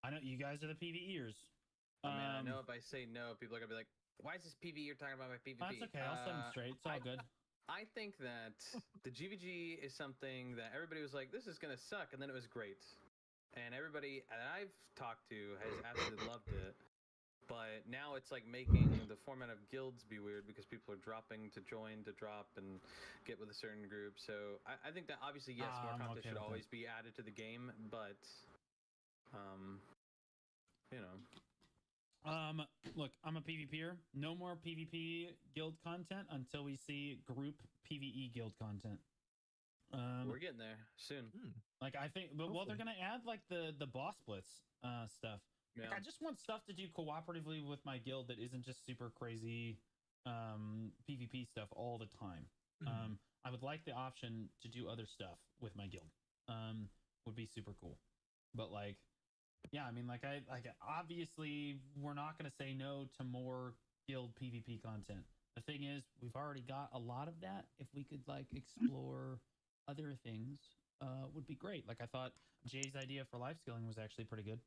S1: I know you guys are the PvEers.
S4: I mean, I know if I say no, people are gonna be like, "Why is this PvE you're talking about my PvP?"
S1: That's okay. I'll set them straight. It's all good.
S4: I think that the GVG is something that everybody was like, "This is gonna suck," and then it was great, and everybody that I've talked to has absolutely loved it. But now it's like making the format of guilds be weird because people are dropping to join, to drop, and get with a certain group. So I think that obviously, yes, more content should always be added to the game, but you know.
S1: Look, I'm a PvPer. No more PvP guild content until we see group PvE guild content.
S4: We're getting there soon.
S1: Like I think, but well, they're gonna add like the boss blitz stuff.
S4: Yeah.
S1: Like, I just want stuff to do cooperatively with my guild that isn't just super crazy PvP stuff all the time. I would like the option to do other stuff with my guild. Would be super cool. But like, yeah, I mean, like obviously we're not gonna say no to more guild PvP content. The thing is, we've already got a lot of that. If we could like explore other things, would be great. Like I thought Jay's idea for life skilling was actually pretty good.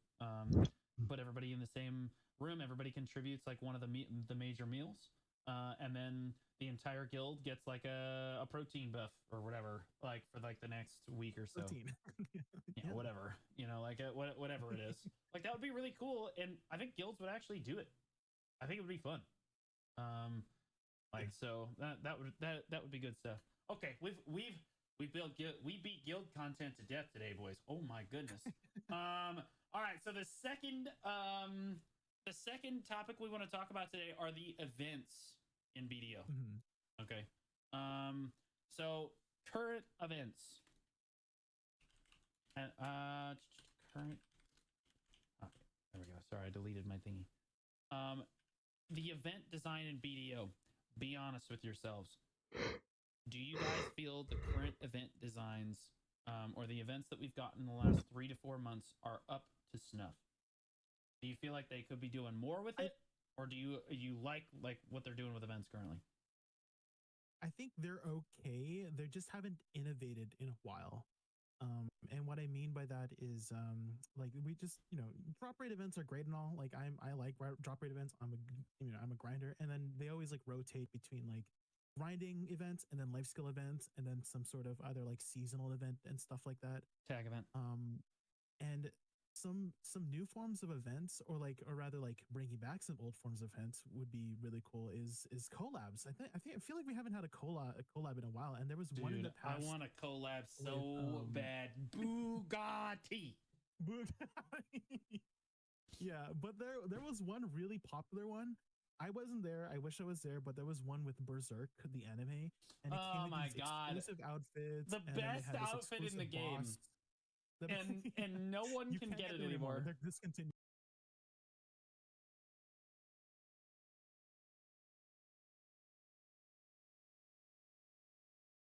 S1: Put everybody in the same room. Everybody contributes like one of the major meals, and then the entire guild gets like a protein buff or whatever, like for like the next week or so. Yeah, whatever, like whatever it is. Like that would be really cool, and I think guilds would actually do it. I think it would be fun. So that would be good stuff. Okay, we beat guild content to death today, boys. Oh my goodness. All right, so the second topic we want to talk about today are the events in BDO. Okay. So current events. Current. Okay, there we go. Sorry, I deleted my thingy. The event design in BDO. Be honest with yourselves. Do you guys feel the current event designs, or the events that we've gotten in the last 3 to 4 months, are up to snuff? Do you feel like they could be doing more with it, or do you like what they're doing with events currently?
S3: I think they're okay. They just haven't innovated in a while. And what I mean by that is, like we just, drop rate events are great and all. Like I like drop rate events. I'm a grinder, and then they always like rotate between like grinding events and then life skill events and then some sort of either like seasonal event and stuff like that.
S1: Tag event.
S3: And some new forms of events, or rather bringing back some old forms of events would be really cool. Is collabs. I feel like we haven't had a collab in a while, and there was one in the past.
S1: I want a collab so bad. Bugatti.
S3: Yeah, but there was one really popular one I wasn't there. I wish I was there, but there was one with Berserk, the anime, and it
S1: Oh
S3: came with
S1: my
S3: these
S1: God.
S3: exclusive outfits.
S1: The
S3: and then they
S1: best
S3: had this
S1: outfit in the
S3: exclusive
S1: game.
S3: boss. The-
S1: And no one
S3: you
S1: can
S3: can't
S1: get it
S3: them
S1: anymore.
S3: They're discontinued.